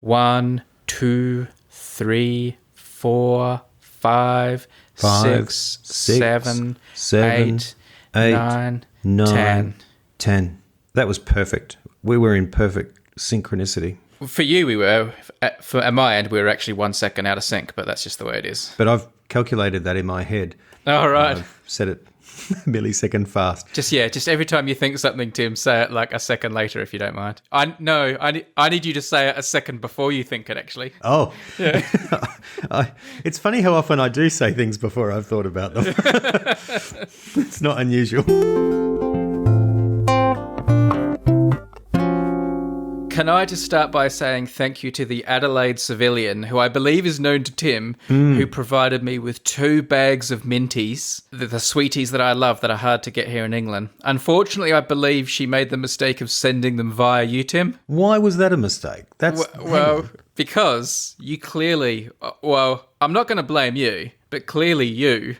1, 2, 3, 4, 5, 6, 7, 8, 9, 10. 10. That was perfect. We were in perfect synchronicity. For you, we were. At my end, we were actually 1 second out of sync, but that's just the way it is. But I've calculated that in my head. All right. I've set it a millisecond fast. Just every time you think something, Tim, say it like a second later, if you don't mind. I need you to say it a second before you think it, actually. Oh. Yeah. It's funny how often I do say things before I've thought about them. It's not unusual. Can I just start by saying thank you to the Adelaide civilian, who I believe is known to Tim, who provided me with 2 bags of Minties, the sweeties that I love that are hard to get here in England. Unfortunately, I believe she made the mistake of sending them via you, Tim. Why was that a mistake? Because you clearly... Well, I'm not going to blame you, but clearly you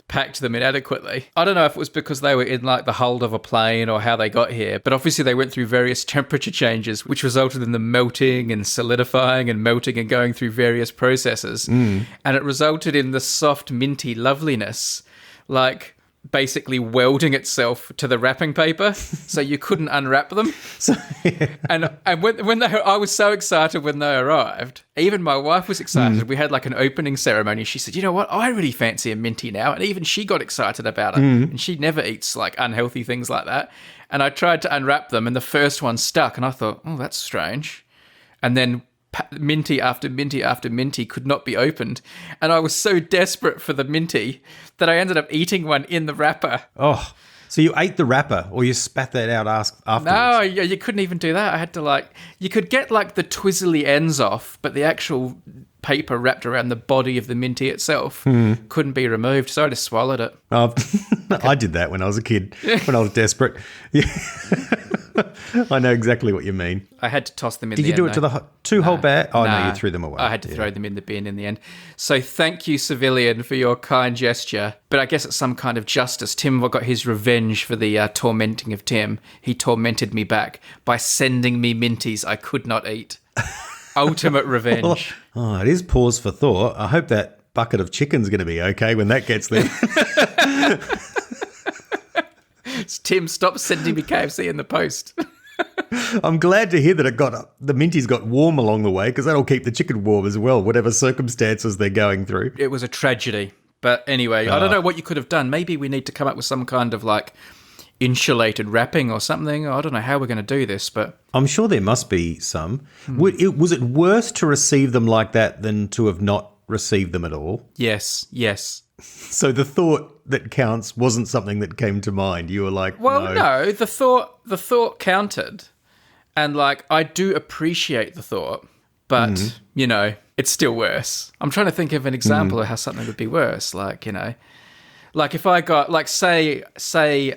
packed them inadequately. I don't know if it was because they were in like the hold of a plane or how they got here, but obviously they went through various temperature changes, which resulted in them melting and solidifying and melting and going through various processes. And it resulted in the soft, minty loveliness, like basically welding itself to the wrapping paper, so you couldn't unwrap them. And when I was so excited when they arrived. Even my wife was excited. We had like an opening ceremony. She said, "You know what? I really fancy a minty now." And even she got excited about it. And she never eats like unhealthy things like that. And I tried to unwrap them, and the first one stuck. And I thought, "Oh, that's strange." And then minty after minty after minty could not be opened, and I was so desperate for the minty that I ended up eating one in the wrapper. Oh, so you ate the wrapper, or you spat that out afterwards? No, you couldn't even do that. I had to you could get like the twizzly ends off, but the actual paper wrapped around the body of the minty itself couldn't be removed, so I just swallowed it. I did that when I was a kid, when I was desperate. Yeah. I know exactly what you mean. I had to toss them in Did the you end, do it to the two whole bag? Oh, Nah. no, you threw them away. I had to throw them in the bin in the end. So thank you, civilian, for your kind gesture. But I guess it's some kind of justice. Tim got his revenge for the tormenting of Tim. He tormented me back by sending me minties I could not eat. Ultimate revenge. Oh, it is pause for thought. I hope that bucket of chicken's going to be okay when that gets there. Tim, stop sending me KFC in the post. I'm glad to hear that the minties got warm along the way, because that'll keep the chicken warm as well, whatever circumstances they're going through. It was a tragedy. But anyway, I don't know what you could have done. Maybe we need to come up with some kind of like insulated wrapping or something. I don't know how we're going to do this, but I'm sure there must be some. Was it worse to receive them like that than to have not received them at all? yes. So the thought that counts wasn't something that came to mind. You were like, Well, no, the thought counted. And like, I do appreciate the thought, but you know, it's still worse. I'm trying to think of an example of how something would be worse. Like, you know, like if I got like, say,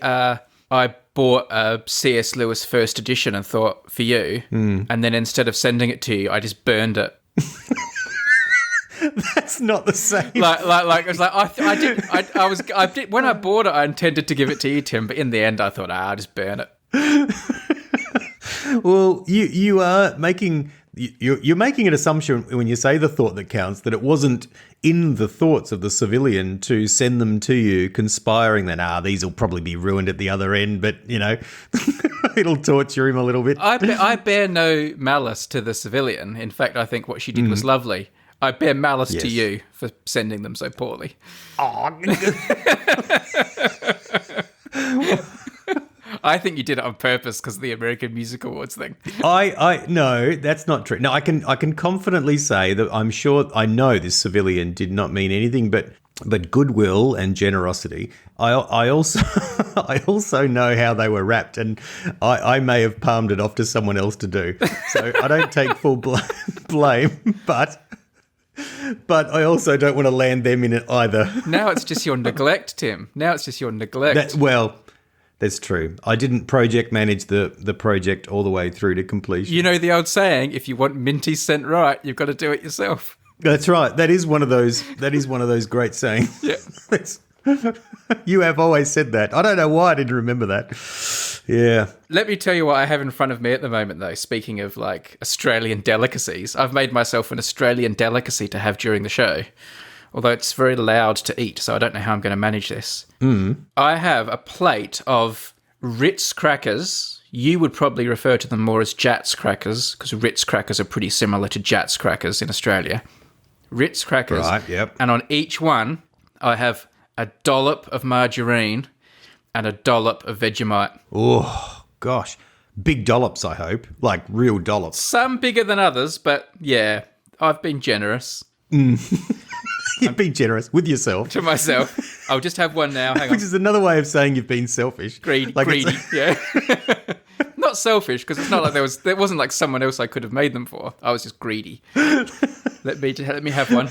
I bought a C.S. Lewis first edition and thought for you, and then instead of sending it to you, I just burned it. That's not the same. Like it was like I did when I bought it, I intended to give it to you, Tim, but in the end, I thought, I'll just burn it. Well, you are making you're making an assumption when you say the thought that counts, that it wasn't in the thoughts of the civilian to send them to you, conspiring that these will probably be ruined at the other end, but you know, it'll torture him a little bit. I bear no malice to the civilian. In fact, I think what she did was lovely. I bear malice to you for sending them so poorly. I think you did it on purpose because of the American Music Awards thing. No, that's not true. No, I can confidently say that I'm sure I know this civilian did not mean anything but goodwill and generosity. I also know how they were wrapped, and I may have palmed it off to someone else to do. So I don't take full blame, but I also don't want to land them in it either. Now it's just your neglect, Tim. Now it's just your neglect. That's true. I didn't project manage the project all the way through to completion. You know the old saying, if you want minties sent right, you've got to do it yourself. That's right. That is one of those great sayings. Yeah. You have always said that. I don't know why I didn't remember that. Yeah. Let me tell you what I have in front of me at the moment, though. Speaking of like Australian delicacies, I've made myself an Australian delicacy to have during the show. Although it's very loud to eat, so I don't know how I'm going to manage this. I have a plate of Ritz crackers. You would probably refer to them more as Jats crackers, because Ritz crackers are pretty similar to Jats crackers in Australia. Ritz crackers. Right, yep. And on each one, I have a dollop of margarine and a dollop of Vegemite. Oh, gosh. Big dollops, I hope. Like real dollops. Some bigger than others, but yeah, I've been generous. You've been generous with yourself. To myself. I'll just have one now. Hang on. Which is another way of saying you've been selfish. Greedy, yeah. Not selfish, because it's not like there wasn't like someone else I could have made them for. I was just greedy. Let me have one.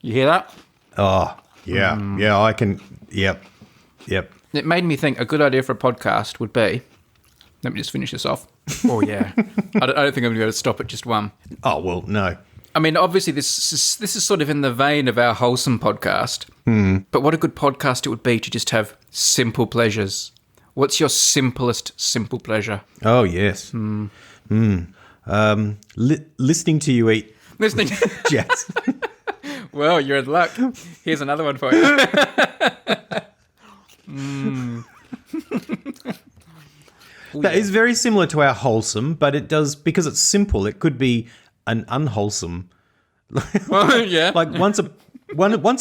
You hear that? Oh, yeah. Yeah, I can. Yep. It made me think a good idea for a podcast would be, let me just finish this off. Oh, yeah. I don't think I'm going to be able to stop at just one. Oh, well, no. I mean, obviously, this is sort of in the vein of our wholesome podcast. But what a good podcast it would be to just have simple pleasures. What's your simplest simple pleasure? Oh, yes. Listening to you eat Listening. Jats. Well, you're in luck. Here's another one for you. That is very similar to our wholesome, but it does, because it's simple, it could be an unwholesome. Well, yeah. Like once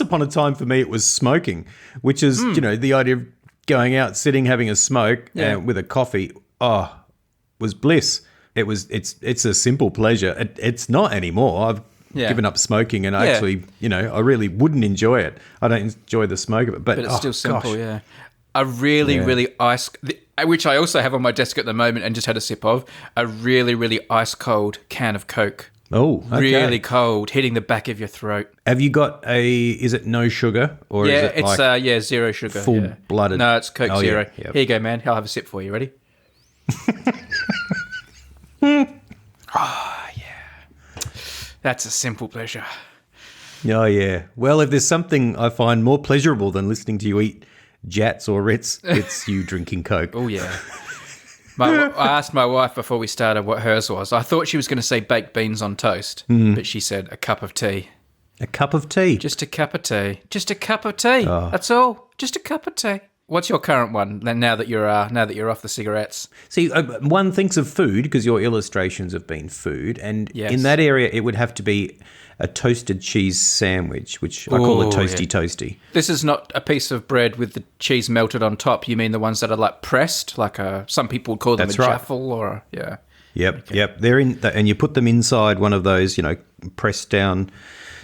upon a time for me, it was smoking, which is, the idea of going out, sitting, having a smoke with a coffee. Oh, was bliss. It's a simple pleasure. It's not anymore. I've given up smoking, and actually, I really wouldn't enjoy it. I don't enjoy the smoke of it, but it's still simple. Gosh. Yeah. A really which I also have on my desk at the moment and just had a sip of, a really, really ice cold can of Coke. Oh, okay. Really cold, hitting the back of your throat. Have you got is it no sugar? Or is it it's zero sugar. Full-blooded? No, it's Coke Zero. Yeah, yep. Here you go, man. I'll have a sip for you. Ready? Oh, yeah. That's a simple pleasure. Oh, yeah. Well, if there's something I find more pleasurable than listening to you eat Jats or Ritz, it's you drinking Coke. Oh, yeah. I asked my wife before we started what hers was. I thought she was going to say baked beans on toast, but she said a cup of tea. A cup of tea? Just a cup of tea. Just a cup of tea. Oh. That's all. Just a cup of tea. What's your current one now that you're off the cigarettes? See, one thinks of food because your illustrations have been food, and in that area it would have to be a toasted cheese sandwich, which I call a toasty. This is not a piece of bread with the cheese melted on top. You mean the ones that are like pressed, like some people would call them jaffle, or Yep. They're in, and you put them inside one of those, pressed down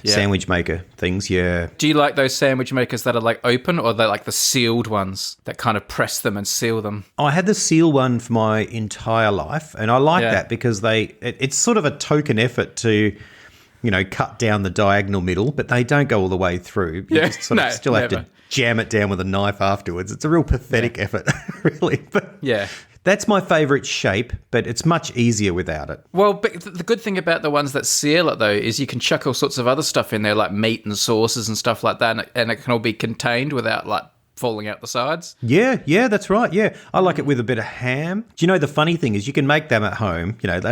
sandwich maker things. Yeah. Do you like those sandwich makers that are like open, or they're like the sealed ones that kind of press them and seal them? I had the seal one for my entire life, and I like that because it's sort of a token effort to, cut down the diagonal middle, but they don't go all the way through. You just sort of still have to jam it down with a knife afterwards. It's a real pathetic effort, really. But that's my favourite shape, but it's much easier without it. Well, but the good thing about the ones that seal it, though, is you can chuck all sorts of other stuff in there, like meat and sauces and stuff like that, and it can all be contained without, like, falling out the sides. Yeah, that's right. Yeah, I like it with a bit of ham. Do you know the funny thing is you can make them at home. That's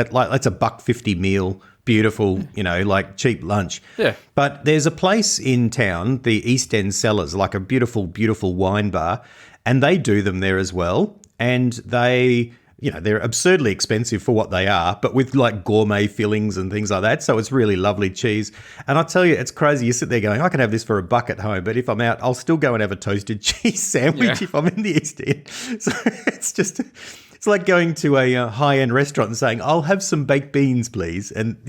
a $1.50 meal. Beautiful, like cheap lunch. Yeah. But there's a place in town, the East End Cellars, like a beautiful, beautiful wine bar, and they do them there as well. And they, they're absurdly expensive for what they are, but with like gourmet fillings and things like that. So it's really lovely cheese. And I tell you, it's crazy. You sit there going, I can have this for $1 at home, but if I'm out, I'll still go and have a toasted cheese sandwich if I'm in the East End. So it's like going to a high-end restaurant and saying, I'll have some baked beans, please. And,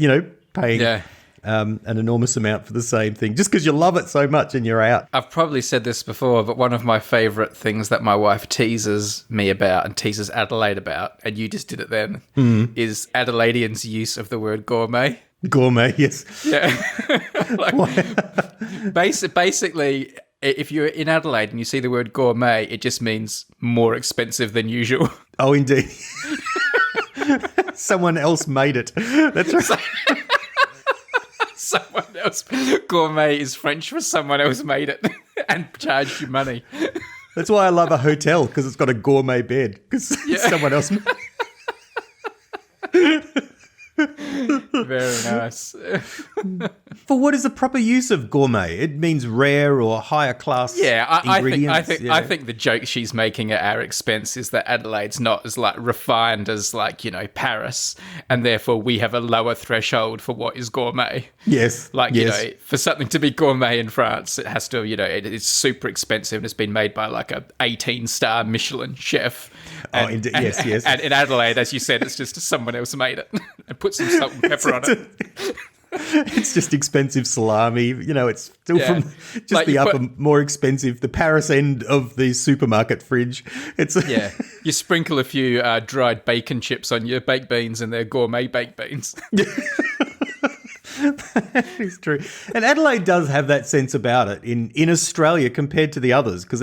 paying an enormous amount for the same thing just because you love it so much and you're out. I've probably said this before, but one of my favourite things that my wife teases me about and teases Adelaide about, and you just did it then, is Adelaideans' use of the word gourmet. Gourmet, yes. Yeah. Basically, if you're in Adelaide and you see the word gourmet, it just means more expensive than usual. Oh, indeed. Someone else made it. That's right. someone else. Gourmet is French for someone else made it and charged you money. That's why I love a hotel, because it's got a gourmet bed, because someone else. Very nice. For what is the proper use of gourmet? It means rare or higher class ingredients. I think the joke she's making at our expense is that Adelaide's not as like refined as like, Paris, and therefore we have a lower threshold for what is gourmet. Yes. For something to be gourmet in France, it has to, it's super expensive and it's been made by like a 18-star Michelin chef. And, yes. And in Adelaide, as you said, it's just someone else made it and put some salt and pepper on it. It's just expensive salami. It's still from just like the upper, more expensive, the Paris end of the supermarket fridge. You sprinkle a few dried bacon chips on your baked beans, and they're gourmet baked beans. That is true. And Adelaide does have that sense about it in Australia compared to the others, because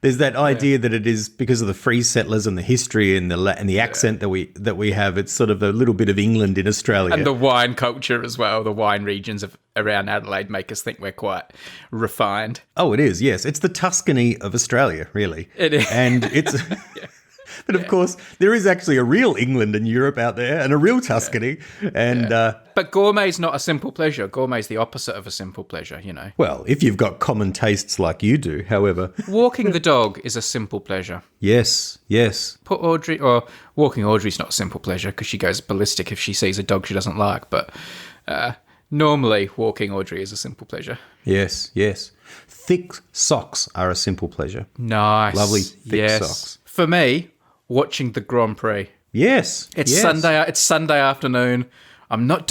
there's that idea that it is because of the free settlers and the history and the accent that we have. It's sort of a little bit of England in Australia. And the wine culture as well. The wine regions around Adelaide make us think we're quite refined. Oh, it is, yes. It's the Tuscany of Australia, really. It is. And it's... But of course, there is actually a real England and Europe out there, and a real Tuscany. And but gourmet's not a simple pleasure. Gourmet's the opposite of a simple pleasure, Well, if you've got common tastes like you do, however. Walking the dog is a simple pleasure. Yes. Walking Audrey's not a simple pleasure because she goes ballistic if she sees a dog she doesn't like. But normally, walking Audrey is a simple pleasure. Yes. Thick socks are a simple pleasure. Nice. Lovely thick socks. For me, watching the Grand Prix. Yes. It's Sunday afternoon. I'm not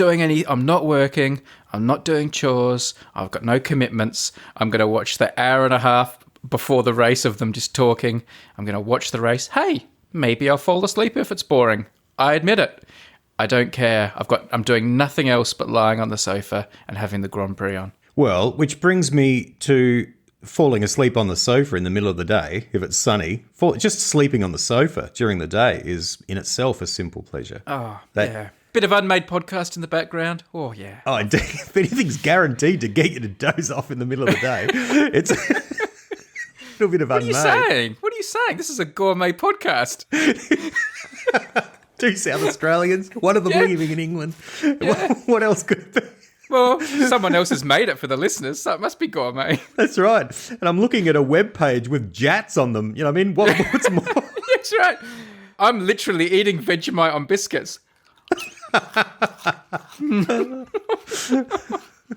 working. I'm not doing chores. I've got no commitments. I'm going to watch the hour and a half before the race of them just talking. I'm going to watch the race. Hey, maybe I'll fall asleep if it's boring. I admit it. I don't care. I'm doing nothing else but lying on the sofa and having the Grand Prix on. Well, which brings me to falling asleep on the sofa in the middle of the day, if it's sunny. Just sleeping on the sofa during the day is in itself a simple pleasure. Oh, yeah. Bit of Unmade podcast in the background. Oh, yeah. Oh, indeed. If anything's guaranteed to get you to doze off in the middle of the day, it's a little bit of Unmade. What are you saying? This is a gourmet podcast. Two South Australians, one of them living in England. Yeah. What else could it be? Well, someone else has made it for the listeners, so it must be gourmet. That's right. And I'm looking at a web page with jats on them. You know what I mean? What's more? That's right. I'm literally eating Vegemite on biscuits.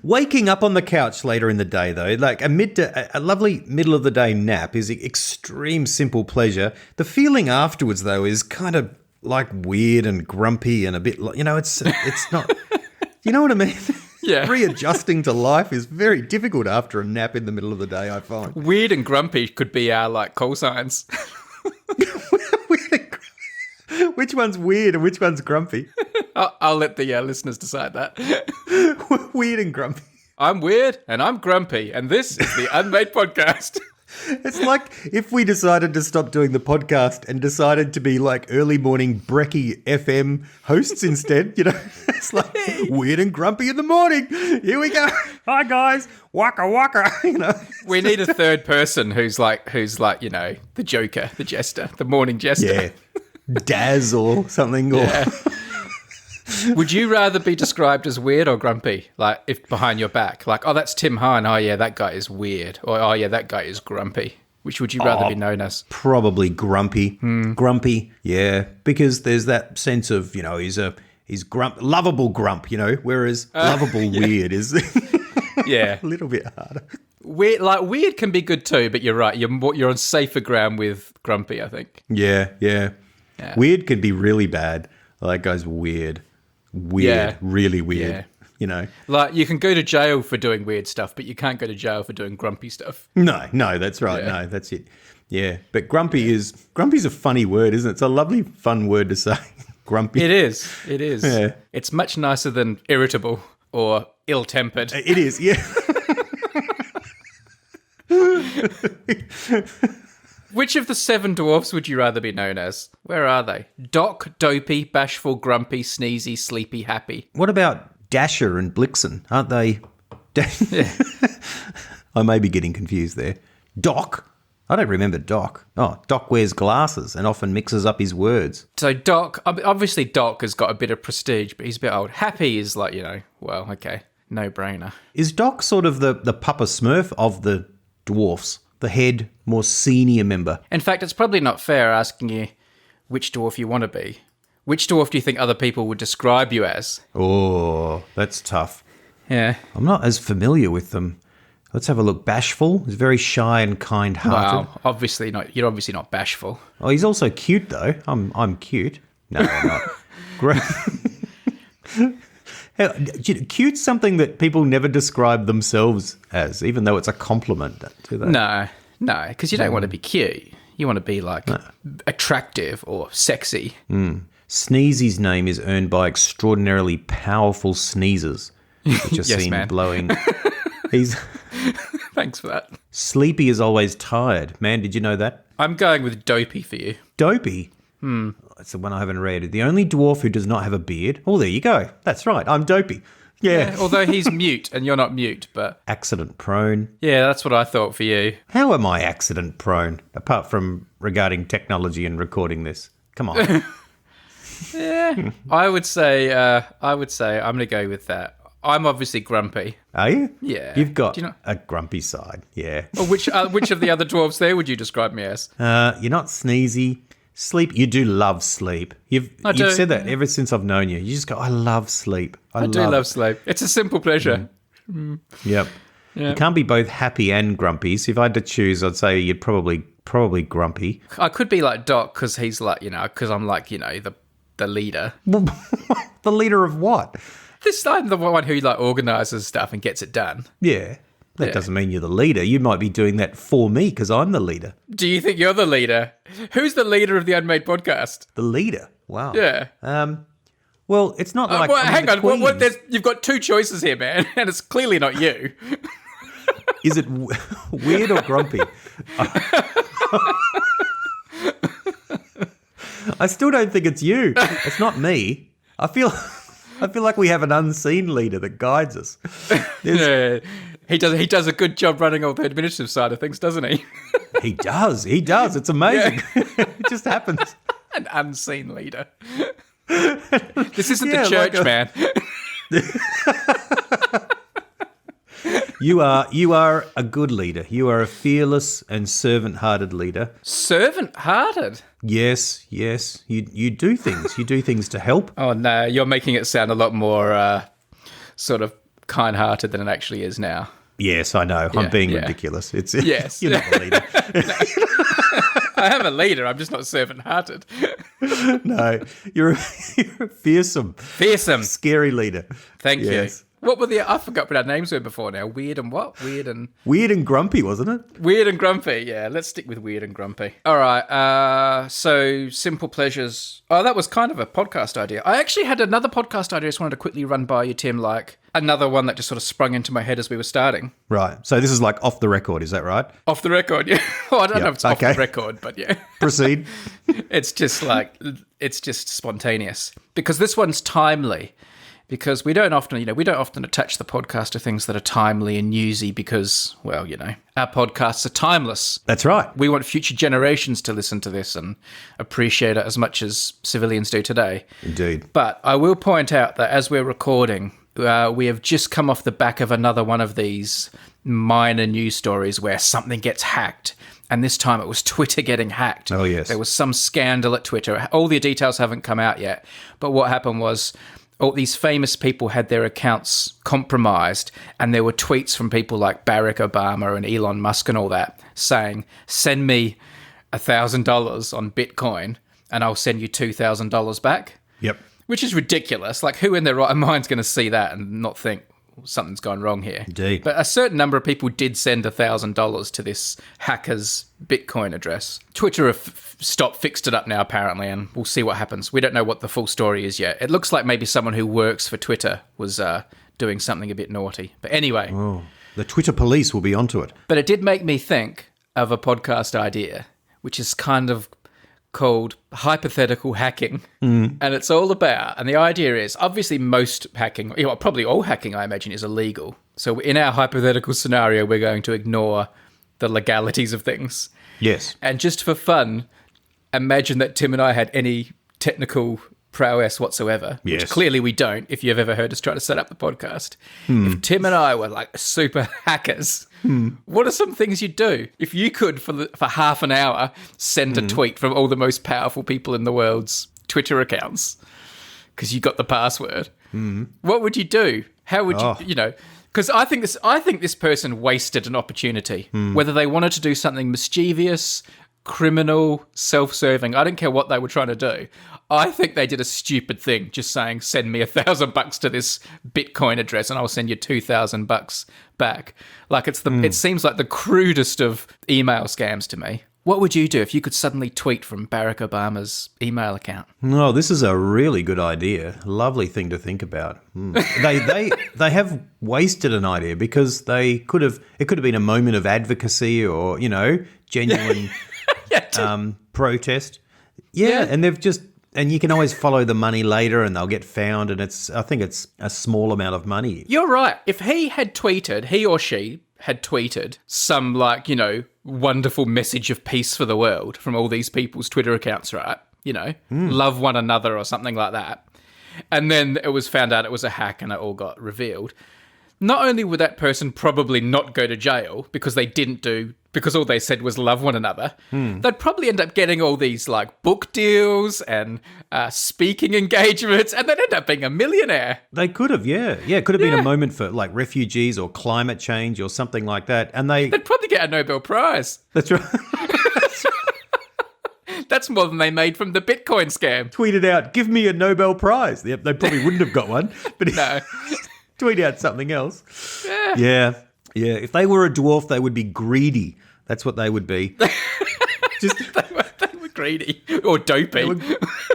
Waking up on the couch later in the day, though, like a lovely middle of the day nap is extreme simple pleasure. The feeling afterwards, though, is kind of like weird and grumpy and a bit, it's not, you know what I mean? Yeah. Readjusting to life is very difficult after a nap in the middle of the day, I find. Weird and grumpy could be our call signs. Which one's weird and which one's grumpy? I'll let the listeners decide that. Weird and grumpy. I'm weird and I'm grumpy, and this is the Unmade podcast. It's like if we decided to stop doing the podcast and decided to be like early morning brekkie FM hosts instead, It's like weird and grumpy in the morning. Here we go. Hi guys, waka waka. We need a third person who's like the Joker, the jester, the morning jester. Yeah, Daz or something. Yeah. Would you rather be described as weird or grumpy? Like, if behind your back, like, oh, that's Tim Hine. Oh, yeah, that guy is weird. Or, oh, yeah, that guy is grumpy. Which would you rather be known as? Probably grumpy. Grumpy, yeah. Because there's that sense of, he's lovable grump, whereas lovable weird is a little bit harder. Weird can be good too, but you're right. You're on safer ground with grumpy, I think. Yeah. Weird can be really bad. That guy's weird. Really weird. Yeah. Like, you can go to jail for doing weird stuff, but you can't go to jail for doing grumpy stuff. No, that's right. Yeah. No, that's it. Yeah, but grumpy's a funny word, isn't it? It's a lovely, fun word to say. Grumpy. It is. Yeah. It's much nicer than irritable or ill-tempered. It is, yeah. Which of the 7 dwarfs would you rather be known as? Where are they? Doc, dopey, bashful, grumpy, sneezy, sleepy, happy. What about Dasher and Blixen, aren't they? Yeah. I may be getting confused there. Doc? I don't remember Doc. Oh, Doc wears glasses and often mixes up his words. So Doc, obviously Doc has got a bit of prestige, but he's a bit old. Happy is like, well, okay, no-brainer. Is Doc sort of the Papa Smurf of the dwarfs? The head, more senior member? In fact, it's probably not fair asking you which dwarf you want to be. Which dwarf do you think other people would describe you as? Oh, that's tough. Yeah. I'm not as familiar with them. Let's have a look. Bashful. He's very shy and kind-hearted. Wow, obviously not. You're obviously not bashful. Oh, he's also cute, though. I'm cute. No, I'm not. Great. Cute's something that people never describe themselves as, even though it's a compliment to them. No, because you don't want to be cute. You want to be like attractive or sexy. Sneezy's name is earned by extraordinarily powerful sneezes, which are Yes, seen man. blowing. He's Thanks for that. Sleepy is always tired. Man, did you know that? I'm going with dopey for you. Dopey. That's the one I haven't read. The only dwarf who does not have a beard. Oh, there you go. That's right. I'm dopey. Yeah. Although he's mute and you're not mute, but Accident prone. yeah, that's what I thought for you. How am I accident prone, apart from regarding technology and recording this? Come on. Yeah, I would say I'm going to go with that. I'm obviously grumpy. Are you? Yeah. You've got Do you know- a grumpy side. Yeah. Or which of the other dwarves there would you describe me as? You're not sneezy. Sleep. You do love sleep. You've do, said that ever since I've known you. You just go, I love sleep. I do love sleep. It's a simple pleasure. Yep. You can't be both happy and grumpy. So if I had to choose, I'd say you'd probably grumpy. I could be like Doc because he's like, because I'm like, the leader. The leader of what? I'm the one who like organises stuff and gets it done. Yeah. That doesn't mean you're the leader. You might be doing that for me because I'm the leader. Do you think you're the leader? Who's the leader of the Unmade podcast? The leader? Wow. Yeah. Well, it's not like... hang the on. Queen. You've got two choices here, man, and it's clearly not you. Is it weird or grumpy? I still don't think it's you. It's not me. I feel like we have an unseen leader that guides us. Yeah. He does a good job running all the administrative side of things, doesn't he? He does. It's amazing. It just happens. An unseen leader. This isn't the church, like man. You are a good leader. You are a fearless and servant-hearted leater. Servant-hearted? Yes. You do things. You do things to help. Oh, no. You're making it sound a lot more sort of kind-hearted than it actually is now. Yes, I know. I'm being ridiculous. It's Yes. You're not the leader. I am a leader. I'm just not servant-hearted. No, you're a fearsome, scary leader. Thank you. What were I forgot what our names were before now. Weird and what? Weird and grumpy, wasn't it? Weird and grumpy. Yeah, let's stick with weird and grumpy. All right. So simple pleasures. Oh, that was kind of a podcast idea. I actually had another podcast idea I just wanted to quickly run by you, Tim, like another one that just sort of sprung into my head as we were starting. Right. So this is like off the record, is that right? Off the record, yeah. Well, I don't know if it's off the record, but yeah. Proceed. It's just spontaneous. Because this one's timely. Because we don't often attach the podcast to things that are timely and newsy because, well, our podcasts are timeless. That's right. We want future generations to listen to this and appreciate it as much as civilians do today. Indeed. But I will point out that as we're recording, we have just come off the back of another one of these minor news stories where something gets hacked. And this time it was Twitter getting hacked. Oh, yes. There was some scandal at Twitter. All the details haven't come out yet. But what happened was all these famous people had their accounts compromised, and there were tweets from people like Barack Obama and Elon Musk and all that saying, send me $1,000 on Bitcoin and I'll send you $2,000 back. Yep. Which is ridiculous. Like, who in their right mind's going to see that and not think something's gone wrong here? Indeed. But a certain number of people did send $1,000 to this hacker's Bitcoin address. Twitter have fixed it up now, apparently, and we'll see what happens. We don't know what the full story is yet. It looks like maybe someone who works for Twitter was doing something a bit naughty. But anyway. Oh, the Twitter police will be onto it. But it did make me think of a podcast idea, which is kind of called Hypothetical Hacking. And it's all about, and the idea is, obviously most hacking, probably all hacking, I imagine, is illegal. So in our hypothetical scenario, we're going to ignore the legalities of things. Yes. And just for fun, imagine that Tim and I had any technical prowess whatsoever, Yes. which clearly we don't, if you've ever heard us try to set up the podcast. If Tim and I were like super hackers, what are some things you'd do? If you could, for half an hour, send a tweet from all the most powerful people in the world's Twitter accounts, because you got the password, what would you do? How would you, because I think this person wasted an opportunity, whether they wanted to do something mischievous, criminal, self-serving. I don't care what they were trying to do. I think they did a stupid thing, just saying, send me $1,000 to this Bitcoin address and I'll send you $2,000 back. Like it seems like the crudest of email scams to me. What would you do if you could suddenly tweet from Barack Obama's email account? No, this is a really good idea. Lovely thing to think about. They have wasted an idea because it could have been a moment of advocacy or, genuine protest. Yeah, and they've just, and you can always follow the money later and they'll get found, and I think it's a small amount of money. You're right. If he or she had tweeted some wonderful message of peace for the world from all these people's Twitter accounts, right? Love one another or something like that. And then it was found out it was a hack and it all got revealed. Not only would that person probably not go to jail because because all they said was love one another, they'd probably end up getting all these like book deals and speaking engagements, and they'd end up being a millionaire. They could have, yeah. It could have been a moment for like refugees or climate change or something like that. And they'd probably get a Nobel Prize. That's right. That's more than they made from the Bitcoin scam. Tweeted out, give me a Nobel Prize. They probably wouldn't have got one, but no. Tweet out something else. Yeah. If they were a dwarf, they would be greedy. That's what they would be. They were greedy or dopey.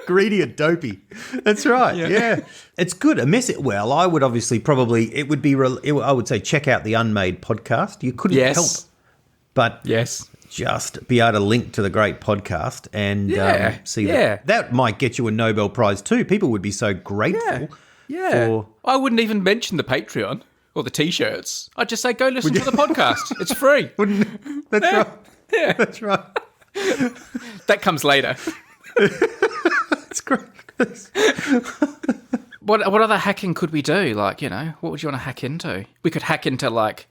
Greedy or dopey. That's right. Yeah. It's good. Well, I would obviously I would say check out the Unmade podcast. You couldn't help but just be able to link to the great podcast and see that. That might get you a Nobel Prize too. People would be so grateful. Yeah. I wouldn't even mention the Patreon or the T-shirts. I'd just say, go listen to the podcast. It's free. That's right. Yeah. That's right. That comes later. That's great. What other hacking could we do? Like, what would you want to hack into? We could hack into, like,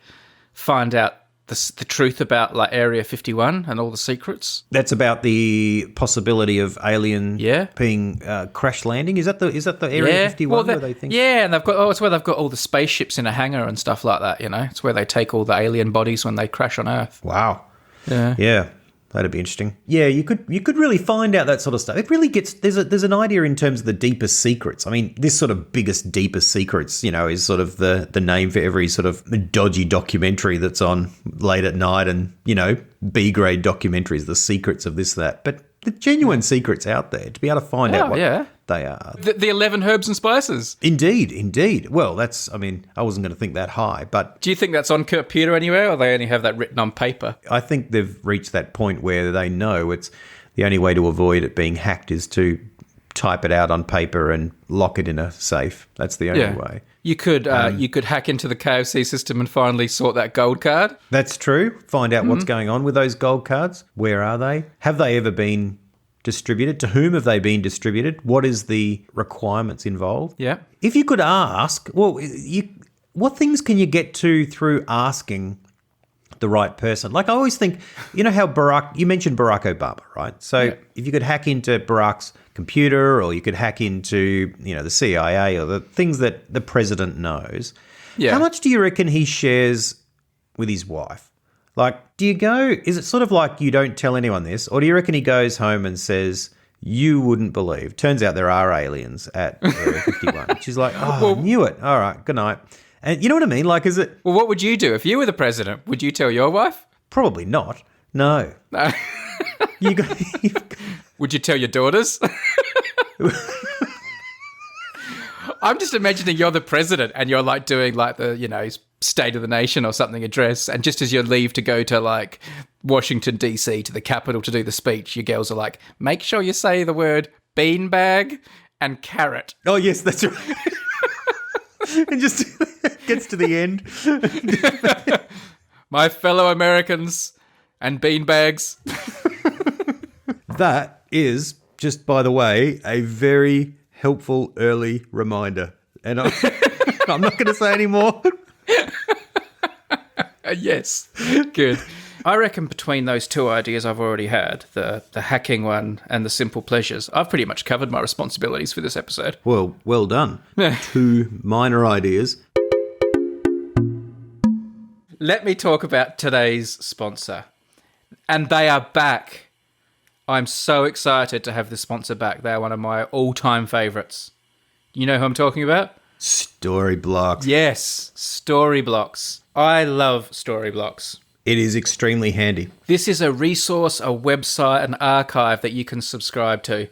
find out the truth about like Area 51 and all the secrets. That's about the possibility of alien being crash landing. Is that the Area 51 where they think? Yeah, and it's where they've got all the spaceships in a hangar and stuff like that. It's where they take all the alien bodies when they crash on Earth. Wow. Yeah. That'd be interesting. Yeah, you could really find out that sort of stuff. It really gets there's an idea in terms of the deepest secrets. I mean, this sort of biggest, deepest secrets, is sort of the name for every sort of dodgy documentary that's on late at night, and B grade documentaries, the secrets of this, that. But the genuine secrets out there, to be able to find out what they are. The 11 herbs and spices. Indeed. Well, I wasn't going to think that high, but... Do you think that's on computer anywhere, or they only have that written on paper? I think they've reached that point where they know it's the only way to avoid it being hacked is to type it out on paper and lock it in a safe. That's the only way. You could hack into the KFC system and finally sort that gold card. That's true. Find out what's going on with those gold cards. Where are they? Have they ever been distributed? To whom have they been distributed? What is the requirements involved? Yeah. If you could ask, what things can you get to through asking the right person? Like, I always think, how you mentioned Barack Obama, right? So if you could hack into Barack's computer, or you could hack into, the CIA or the things that the president knows, how much do you reckon he shares with his wife? Like, is it sort of like you don't tell anyone this, or do you reckon he goes home and says, you wouldn't believe, turns out there are aliens at Area 51. She's like, I knew it. All right, good night. And you know what I mean? Like, is it... Well, what would you do if you were the president? Would you tell your wife? Probably not. No. Would you tell your daughters? I'm just imagining you're the president and you're like doing like the, State of the Nation or something address, and just as you leave to go to like Washington DC, to the Capitol, to do the speech, your girls are like, make sure you say the word beanbag and carrot. Oh yes, that's right. And just gets to the end. My fellow Americans and beanbags. That is, just by the way, a very helpful early reminder. And I'm not going to say any more. Yes, good. I reckon between those two ideas I've already had, the hacking one and the simple pleasures, I've pretty much covered my responsibilities for this episode. Well done. 2 minor ideas. Let me talk about today's sponsor. And they are back. I'm so excited to have this sponsor back. They're one of my all-time favourites. You know who I'm talking about? Storyblocks. Yes, Storyblocks. I love Storyblocks. It is extremely handy. This is a resource, a website, an archive that you can subscribe to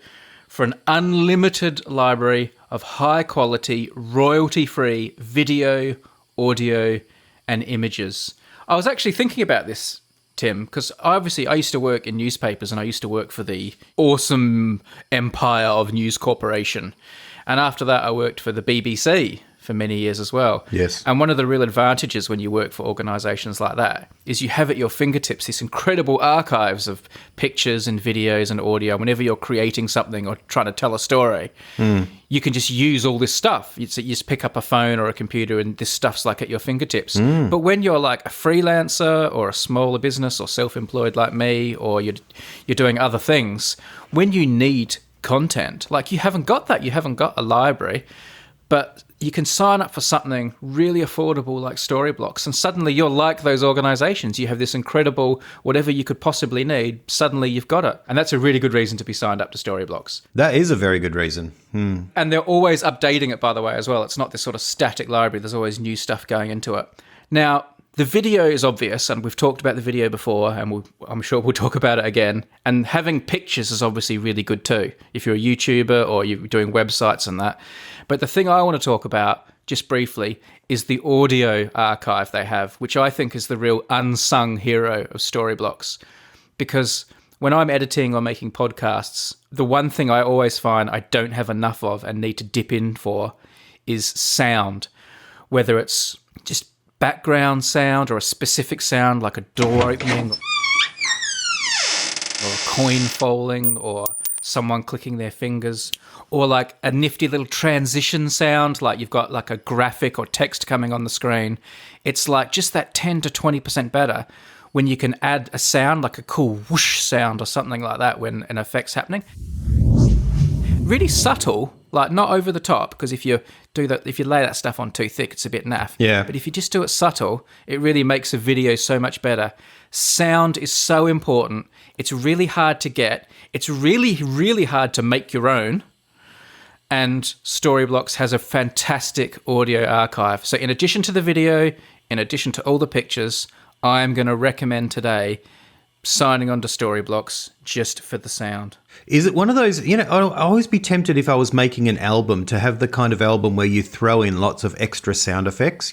for an unlimited library of high-quality, royalty-free video, audio, and images. I was actually thinking about this, Tim, because obviously I used to work in newspapers and I used to work for the awesome empire of News Corporation. And after that, I worked for the BBC for many years as well. Yes. And one of the real advantages when you work for organisations like that is you have at your fingertips this incredible archives of pictures and videos and audio. Whenever you're creating something or trying to tell a story, you can just use all this stuff. You just pick up a phone or a computer and this stuff's like at your fingertips. But when you're like a freelancer or a smaller business or self-employed like me, or you're doing other things, when you need content, like you haven't got that, you haven't got a library, but you can sign up for something really affordable like Storyblocks, and suddenly you're like those organizations. You have this incredible, whatever you could possibly need, suddenly you've got it. And that's a really good reason to be signed up to Storyblocks. That is a very good reason. And they're always updating it, by the way, as well. It's not this sort of static library. There's always new stuff going into it. Now, the video is obvious, and we've talked about the video before, and I'm sure we'll talk about it again. And having pictures is obviously really good too, if you're a YouTuber or you're doing websites and that. But the thing I want to talk about, just briefly, is the audio archive they have, which I think is the real unsung hero of Storyblocks. Because when I'm editing or making podcasts, the one thing I always find I don't have enough of and need to dip in for is sound, whether it's just background sound or a specific sound like a door opening or a coin falling or someone clicking their fingers, or like a nifty little transition sound like you've got like a graphic or text coming on the screen. It's like just that 10 to 20% better when you can add a sound like a cool whoosh sound or something like that when an effect's happening. Really subtle, like not over the top, because if you do that, if you lay that stuff on too thick, it's a bit naff. Yeah. But if you just do it subtle, it really makes a video so much better. Sound is so important. It's really hard to get. It's really, really hard to make your own. And Storyblocks has a fantastic audio archive. So in addition to the video, in addition to all the pictures, I'm going to recommend today signing on to Storyblocks just for the sound. Is it one of those, I'd always be tempted if I was making an album to have the kind of album where you throw in lots of extra sound effects,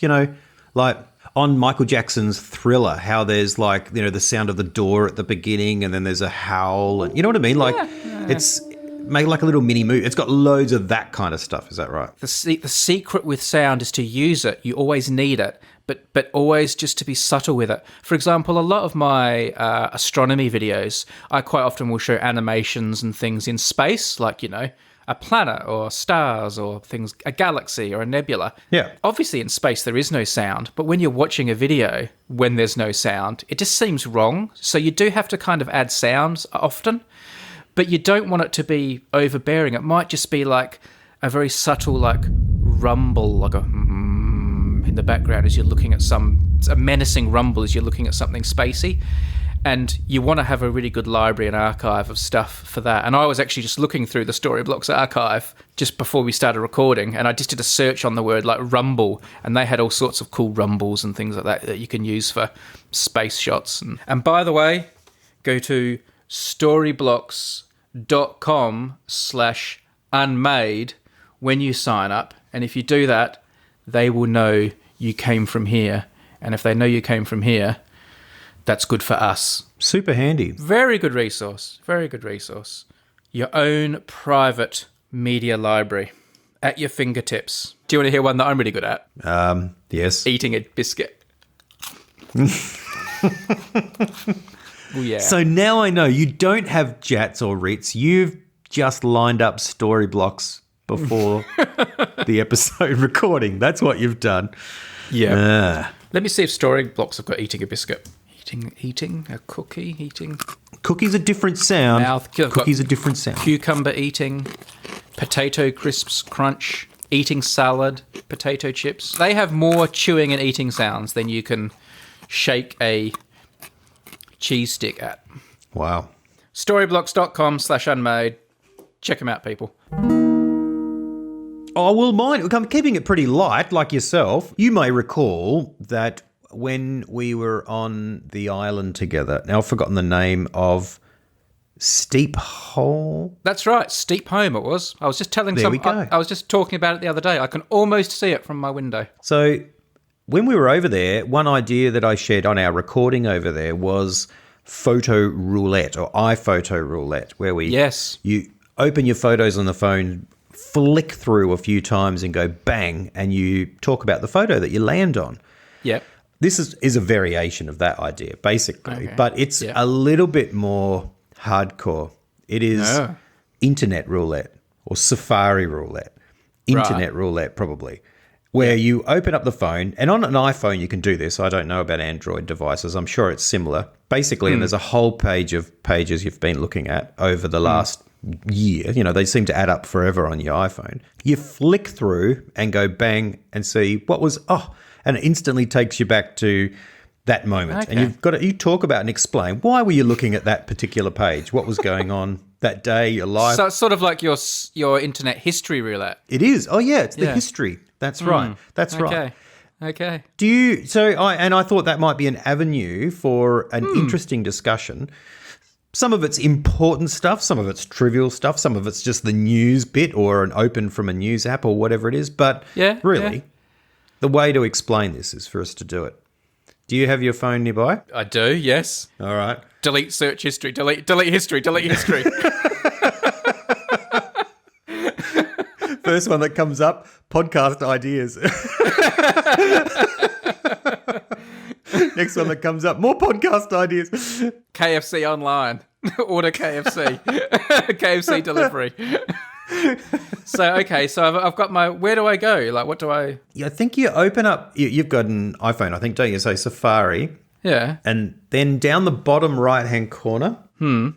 like on Michael Jackson's Thriller, how there's like, the sound of the door at the beginning and then there's a howl and you know what I mean? Like it's make like a little mini movie. It's got loads of that kind of stuff. Is that right? The secret with sound is to use it. You always need it, but always just to be subtle with it. For example, a lot of my astronomy videos, I quite often will show animations and things in space, like, a planet or stars or things, a galaxy or a nebula. Yeah. Obviously in space there is no sound, but when you're watching a video when there's no sound, it just seems wrong. So you do have to kind of add sounds often, but you don't want it to be overbearing. It might just be like a very subtle like rumble, like a in the background as you're looking at a menacing rumble as you're looking at something spacey. And you want to have a really good library and archive of stuff for that. And I was actually just looking through the Storyblocks archive just before we started recording, and I just did a search on the word like rumble, and they had all sorts of cool rumbles and things like that you can use for space shots. And by the way, go to storyblocks.com/unmade when you sign up. And if you do that, they will know you came from here. And if they know you came from here, that's good for us. Super handy. Very good resource. Very good resource. Your own private media library at your fingertips. Do you want to hear one that I'm really good at? Yes. Eating a biscuit. Oh, yeah. So now I know you don't have Jats or Ritz. You've just lined up Storyblocks before the episode recording. That's what you've done. Yeah. Let me see if Storyblocks have got eating a biscuit. Eating a cookie, eating. Cookie's a different sound. Mouth. Cookie's a different sound. Cucumber eating, potato crisps crunch, eating salad, potato chips. They have more chewing and eating sounds than you can shake a cheese stick at. Wow. Storyblocks.com/unmade. Check them out, people. Oh, well, mine, I'm keeping it pretty light, like yourself. You may recall that when we were on the island together, now I've forgotten the name of Steep Hole. That's right, Steep Home it was. I was just telling There we go. I was just talking about it the other day. I can almost see it from my window. So when we were over there, one idea that I shared on our recording over there was photo roulette or iPhoto roulette, where you open your photos on the phone, flick through a few times and go bang, and you talk about the photo that you land on. Yep. This is a variation of that idea, basically, Okay. but it's a little bit more hardcore. It is internet roulette or Safari roulette. Internet roulette, probably, where you open up the phone, and on an iPhone you can do this. I don't know about Android devices. I'm sure it's similar. Basically, and there's a whole page of pages you've been looking at over the last year. You know, they seem to add up forever on your iPhone. You flick through and go bang and see what was, and it instantly takes you back to that moment. Okay. And you've got to, you talk about and explain, why were you looking at that particular page? What was going on that day, your life? So it's sort of like your internet history roulette. It is. Oh, yeah, it's the history. That's right. That's right. Okay. Do you, I thought that might be an avenue for an interesting discussion. Some of it's important stuff, some of it's trivial stuff, some of it's just the news bit or an open from a news app or whatever it is. But really, the way to explain this is for us to do it. Do you have your phone nearby? I do, yes. All right. Delete search history, delete history, delete history. First one that comes up, podcast ideas. Next one that comes up, more podcast ideas. KFC online. Order KFC. KFC delivery. So I've got my, where do I go? Like, what do I? Yeah, I think you open up, you've got an iPhone, I think, don't you? So Safari. Yeah. And then down the bottom right-hand corner. Hang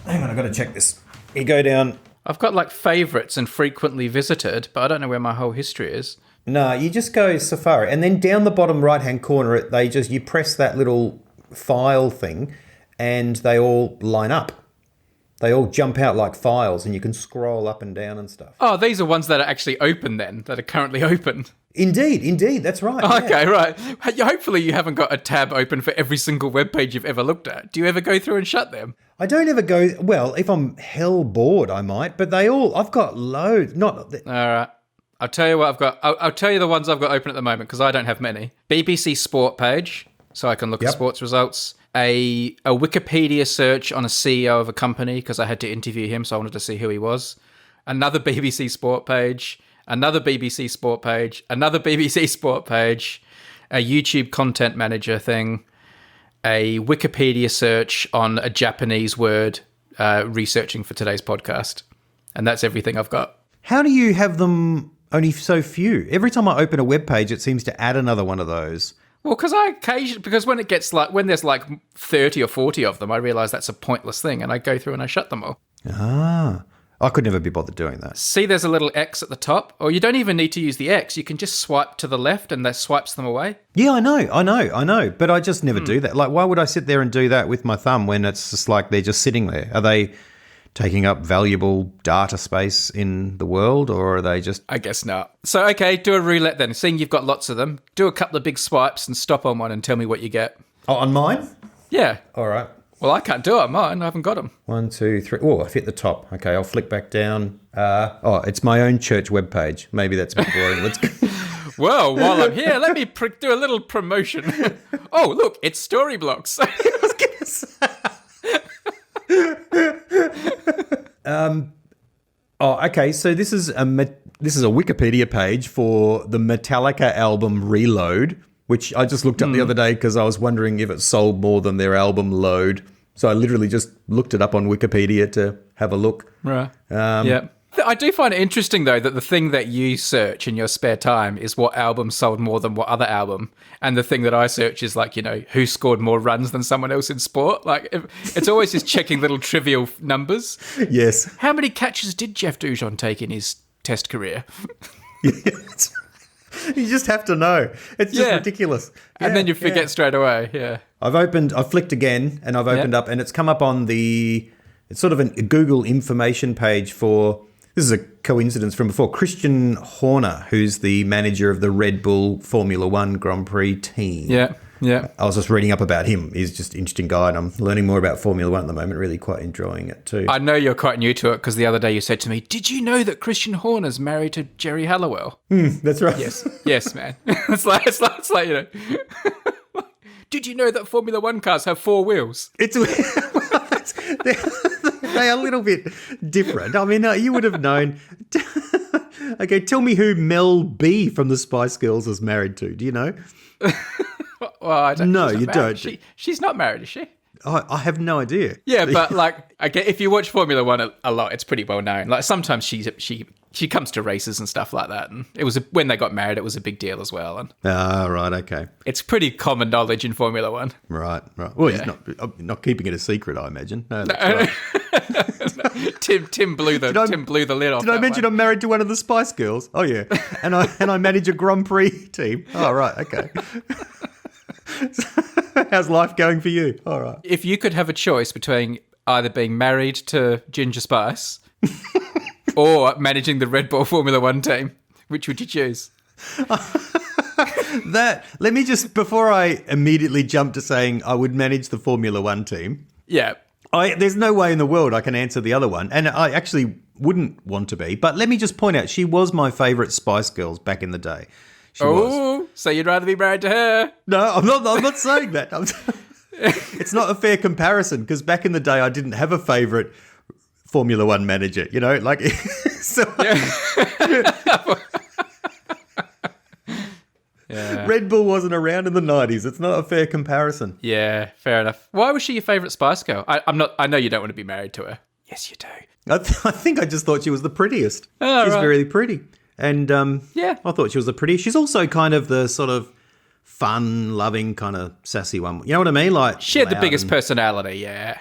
on, I've got to check this. You go down. I've got like favorites and frequently visited, but I don't know where my whole history is. No, you just go Safari. And then down the bottom right-hand corner, you press that little file thing and they all line up. They all jump out like files and you can scroll up and down and stuff. Oh, these are ones that are actually open then, that are currently open. Indeed, that's right. Okay, right. Hopefully you haven't got a tab open for every single web page you've ever looked at. Do you ever go through and shut them? I don't ever go, well, if I'm hell bored, I might, but I've got loads. All right. I'll tell you what I've got. I'll tell you the ones I've got open at the moment because I don't have many. BBC Sport page, so I can look at sports results. A Wikipedia search on a CEO of a company because I had to interview him, so I wanted to see who he was. Another BBC Sport page. Another BBC Sport page. Another BBC Sport page. A YouTube content manager thing. A Wikipedia search on a Japanese word researching for today's podcast. And that's everything I've got. How do you have them only so few? Every time I open a web page, it seems to add another one of those. Well, because when it gets when there's like 30 or 40 of them, I realize that's a pointless thing and I go through and I shut them all. I could never be bothered doing that. See, there's a little X at the top, or you don't even need to use the X. You can just swipe to the left and that swipes them away. Yeah, I know. But I just never do that. Like, why would I sit there and do that with my thumb when it's just like they're just sitting there? Are they taking up valuable data space in the world, or are they just... I guess not. So, okay, do a roulette then. Seeing you've got lots of them, do a couple of big swipes and stop on one and tell me what you get. Oh, on mine? Yeah. All right. Well, I can't do it on mine. I haven't got them. 1, 2, 3. Oh, I've hit the top. Okay, I'll flick back down. It's my own church webpage. Maybe that's a bit boring. Let's go. Well, while I'm here, let me do a little promotion. Oh, look, it's Storyblocks. I was gonna say. Okay. So this is a Wikipedia page for the Metallica album Reload, which I just looked up the other day because I was wondering if it sold more than their album Load. So I literally just looked it up on Wikipedia to have a look. Right. Yeah. I do find it interesting, though, that the thing that you search in your spare time is what album sold more than what other album. And the thing that I search is, like, who scored more runs than someone else in sport. Like, it's always just checking little trivial numbers. Yes. How many catches did Jeff Dujon take in his Test career? You just have to know. It's just ridiculous. And then you forget straight away, yeah. I've flicked again, and I've opened up, and it's come up on it's sort of a Google information page for, this is a coincidence from before, Christian Horner, who's the manager of the Red Bull Formula One Grand Prix team. Yeah. I was just reading up about him. He's just an interesting guy, and I'm learning more about Formula One at the moment, really quite enjoying it too. I know you're quite new to it because the other day you said to me, did you know that Christian Horner's married to Jerry Halliwell? That's right. Yes, man. It's like, did you know that Formula One cars have 4 wheels? They are a little bit different. I mean, you would have known. Okay, tell me who Mel B from the Spice Girls is married to. Do you know? Well, I don't. No, you don't. She's not married, is she? I have no idea. Yeah, but if you watch Formula One a lot, it's pretty well known. Like sometimes she comes to races and stuff like that, and when they got married, it was a big deal as well. And right, okay. It's pretty common knowledge in Formula One. Right. Well, he's not keeping it a secret, I imagine. No, that's right. Tim blew the lid off. Did I mention I'm married to one of the Spice Girls? Oh yeah, and I manage a Grand Prix team. Oh right, okay. How's life going for you? All right. If you could have a choice between either being married to Ginger Spice or managing the Red Bull Formula One team, which would you choose? Let me just, before I immediately jump to saying I would manage the Formula One team. Yeah. There's no way in the world I can answer the other one, and I actually wouldn't want to be. But let me just point out, she was my favourite Spice Girls back in the day. She was. So you'd rather be married to her? No, I'm not saying that. It's not a fair comparison because back in the day I didn't have a favourite Formula One manager. So yeah. Red Bull wasn't around in the 90s. It's not a fair comparison. Yeah, fair enough. Why was she your favourite Spice Girl? I know you don't want to be married to her. Yes, you do. I think I just thought she was the prettiest. Oh, She's right. very pretty. And yeah, I thought she was the prettiest. She's also kind of the sort of fun, loving, kind of sassy one. You know what I mean? Like she had the biggest personality. Yeah.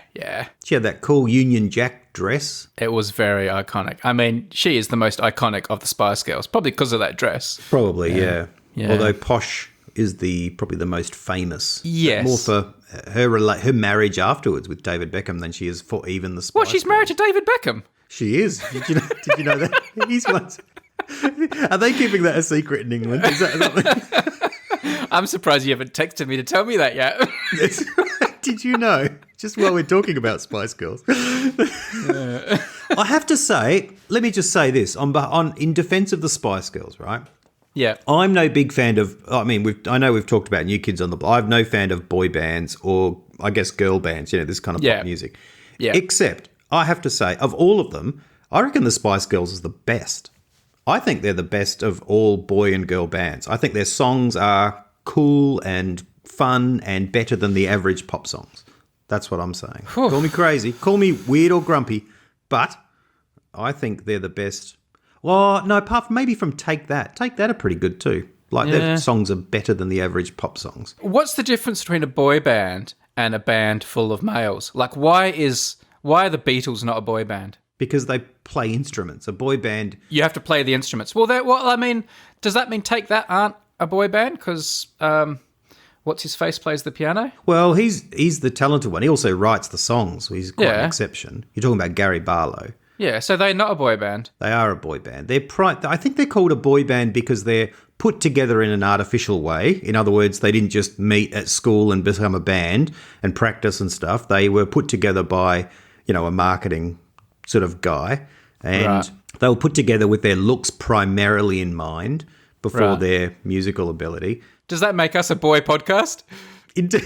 She had that cool Union Jack dress. It was very iconic. I mean, she is the most iconic of the Spice Girls, probably because of that dress. Probably, yeah. Yeah. Although Posh is probably the most famous. Yes. More for her marriage afterwards with David Beckham than she is for even the Spice What? She's married to David Beckham? She is. Did you know that? He's one. Are they keeping that a secret in England? Is that I'm surprised you haven't texted me to tell me that yet. Yes. Did you know? Just while we're talking about Spice Girls. I have to say, let me just say this. In defense of the Spice Girls, right? Yeah. I'm no big fan of, I know we've talked about New Kids on the Block. I'm no fan of boy bands or, I guess, girl bands, this kind of pop music. Yeah. Except, I have to say, of all of them, I reckon the Spice Girls is the best. I think they're the best of all boy and girl bands. I think their songs are cool and fun and better than the average pop songs. That's what I'm saying. Whew. Call me crazy, call me weird or grumpy, but I think they're the best. Well, no, apart from maybe from Take That. Take That are pretty good too. Their songs are better than the average pop songs. What's the difference between a boy band and a band full of males? Why are the Beatles not a boy band? Because they play instruments. A boy band... You have to play the instruments. Well, does that mean Take That aren't a boy band? Because what's-his-face plays the piano? Well, he's the talented one. He also writes the songs. So he's quite an exception. You're talking about Gary Barlow. Yeah, so they're not a boy band. They are a boy band. I think they're called a boy band because they're put together in an artificial way. In other words, they didn't just meet at school and become a band and practice and stuff. They were put together by, a marketing sort of guy. And they were put together with their looks primarily in mind. before Right. their musical ability. Does that make us a boy podcast? Indeed.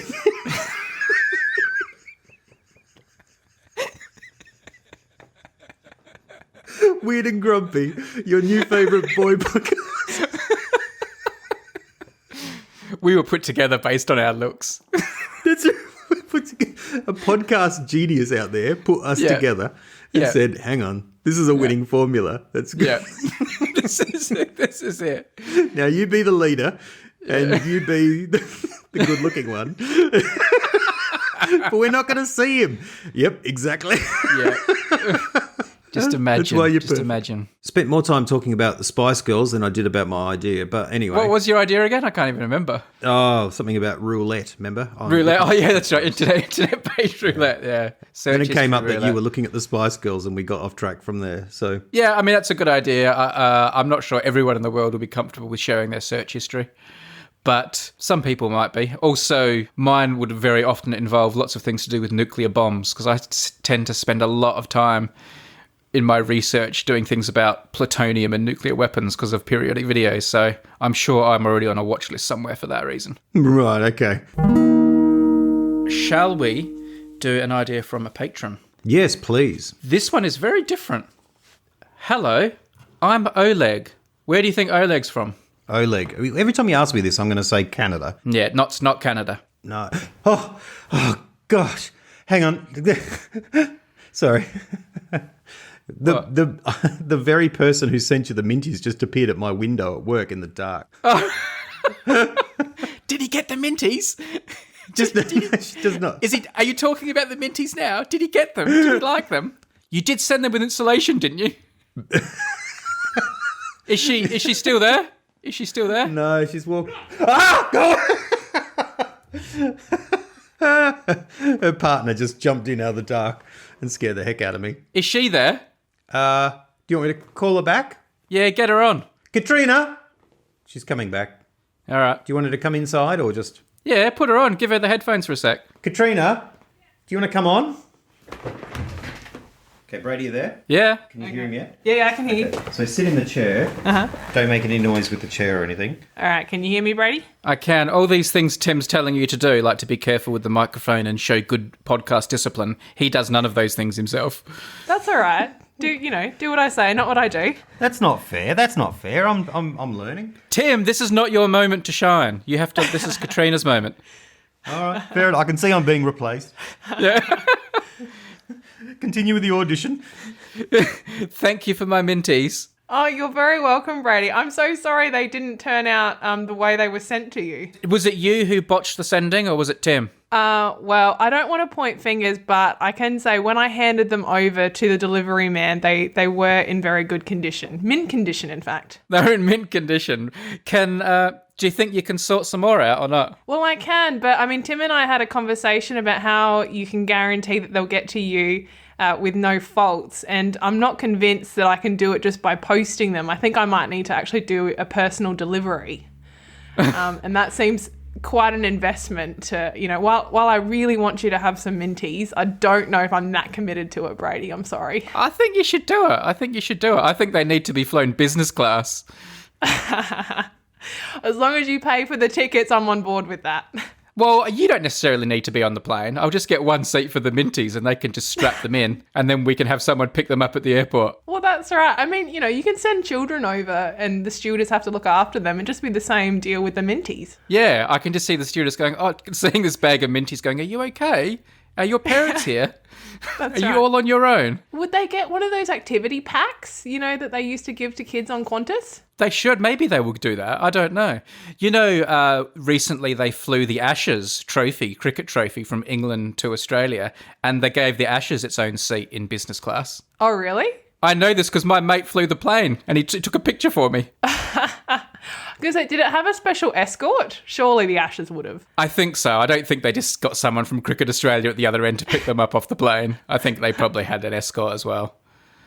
Weird and Grumpy, your new favourite boy podcast. We were put together based on our looks. That's a podcast genius out there put us Yeah. together and Yeah. said, hang on, this is a winning formula. That's good. Yeah. This is it. Now you be the leader and you be the good-looking one. But we're not going to see him. Yep, exactly. Yeah. Just imagine. That's why you're just perfect. imagine. Spent more time talking about the Spice Girls than I did about my idea. But anyway. What was your idea again? I can't even remember. Oh, something about roulette, remember? Roulette. Oh, yeah, that's right. Internet-based roulette, yeah. And it came up that roulette. you were looking at the Spice Girls and we got off track from there. So Yeah, I mean, that's a good idea. I'm not sure everyone in the world will be comfortable with sharing their search history, but some people might be. Also, mine would very often involve lots of things to do with nuclear bombs, because I tend to spend a lot of time in my research doing things about plutonium and nuclear weapons because of periodic videos, so I'm sure I'm already on a watch list somewhere for that reason. right, okay. Shall we do an idea from a patron? Yes, please. This one is very different. Hello, I'm Oleg. Where do you think Oleg's from? Oleg. Every time you ask me this, I'm going to say Canada. Yeah, not Canada. No. Oh gosh. Hang on. Sorry. The very person who sent you the Minties just appeared at my window at work in the dark. Did he get the Minties? She does not. Are you talking about the Minties now? Did he get them? Did he like them? You did send them with insulation, didn't you? Is she still there? Is she still there? No, she's walking. Ah, God! Her partner just jumped in out of the dark and scared the heck out of me. Is she there? Do you want me to call her back? Yeah, get her on. Katrina! She's coming back. All right. Do you want her to come inside or just... Yeah, put her on. Give her the headphones for a sec. Katrina, do you want to come on? Okay, Brady, you there? Yeah. Can you hear him yet? Yeah, I can hear you. So sit in the chair. Uh-huh. Don't make any noise with the chair or anything. All right, can you hear me, Brady? I can. All these things Tim's telling you to do, like to be careful with the microphone and show good podcast discipline, he does none of those things himself. That's all right. Do what I say, not what I do. That's not fair. That's not fair. I'm learning. Tim, this is not your moment to shine. You have to. This is Katrina's moment. All right, fair enough. I can see I'm being replaced. Yeah. Continue with the audition. Thank you for my Minties. Oh, you're very welcome, Brady. I'm so sorry they didn't turn out the way they were sent to you. Was it you who botched the sending, or was it Tim? Well, I don't want to point fingers, but I can say when I handed them over to the delivery man, they were in very good condition. Mint condition, in fact. They're in mint condition. Do you think you can sort some more out or not? Well, I can, but I mean, Tim and I had a conversation about how you can guarantee that they'll get to you with no faults, and I'm not convinced that I can do it just by posting them. I think I might need to actually do a personal delivery, and that seems quite an investment to, while I really want you to have some Minties, I don't know if I'm that committed to it, Brady. I'm sorry. I think you should do it. I think they need to be flown business class. As long as you pay for the tickets, I'm on board with that. Well, you don't necessarily need to be on the plane. I'll just get one seat for the Minties and they can just strap them in, and then we can have someone pick them up at the airport. Well, that's right. I mean, you can send children over and the stewardess have to look after them, and just be the same deal with the Minties. Yeah, I can just see the stewardess going, seeing this bag of Minties going, are you okay? Are your parents here? That's Are right. you all on your own? Would they get one of those activity packs, that they used to give to kids on Qantas? They should. Maybe they will do that. I don't know. Recently they flew the Ashes cricket trophy from England to Australia, and they gave the Ashes its own seat in business class. Oh, really? I know this because my mate flew the plane and he took a picture for me. Because did it have a special escort? Surely the Ashes would have. I think so. I don't think they just got someone from Cricket Australia at the other end to pick them up off the plane. I think they probably had an escort as well.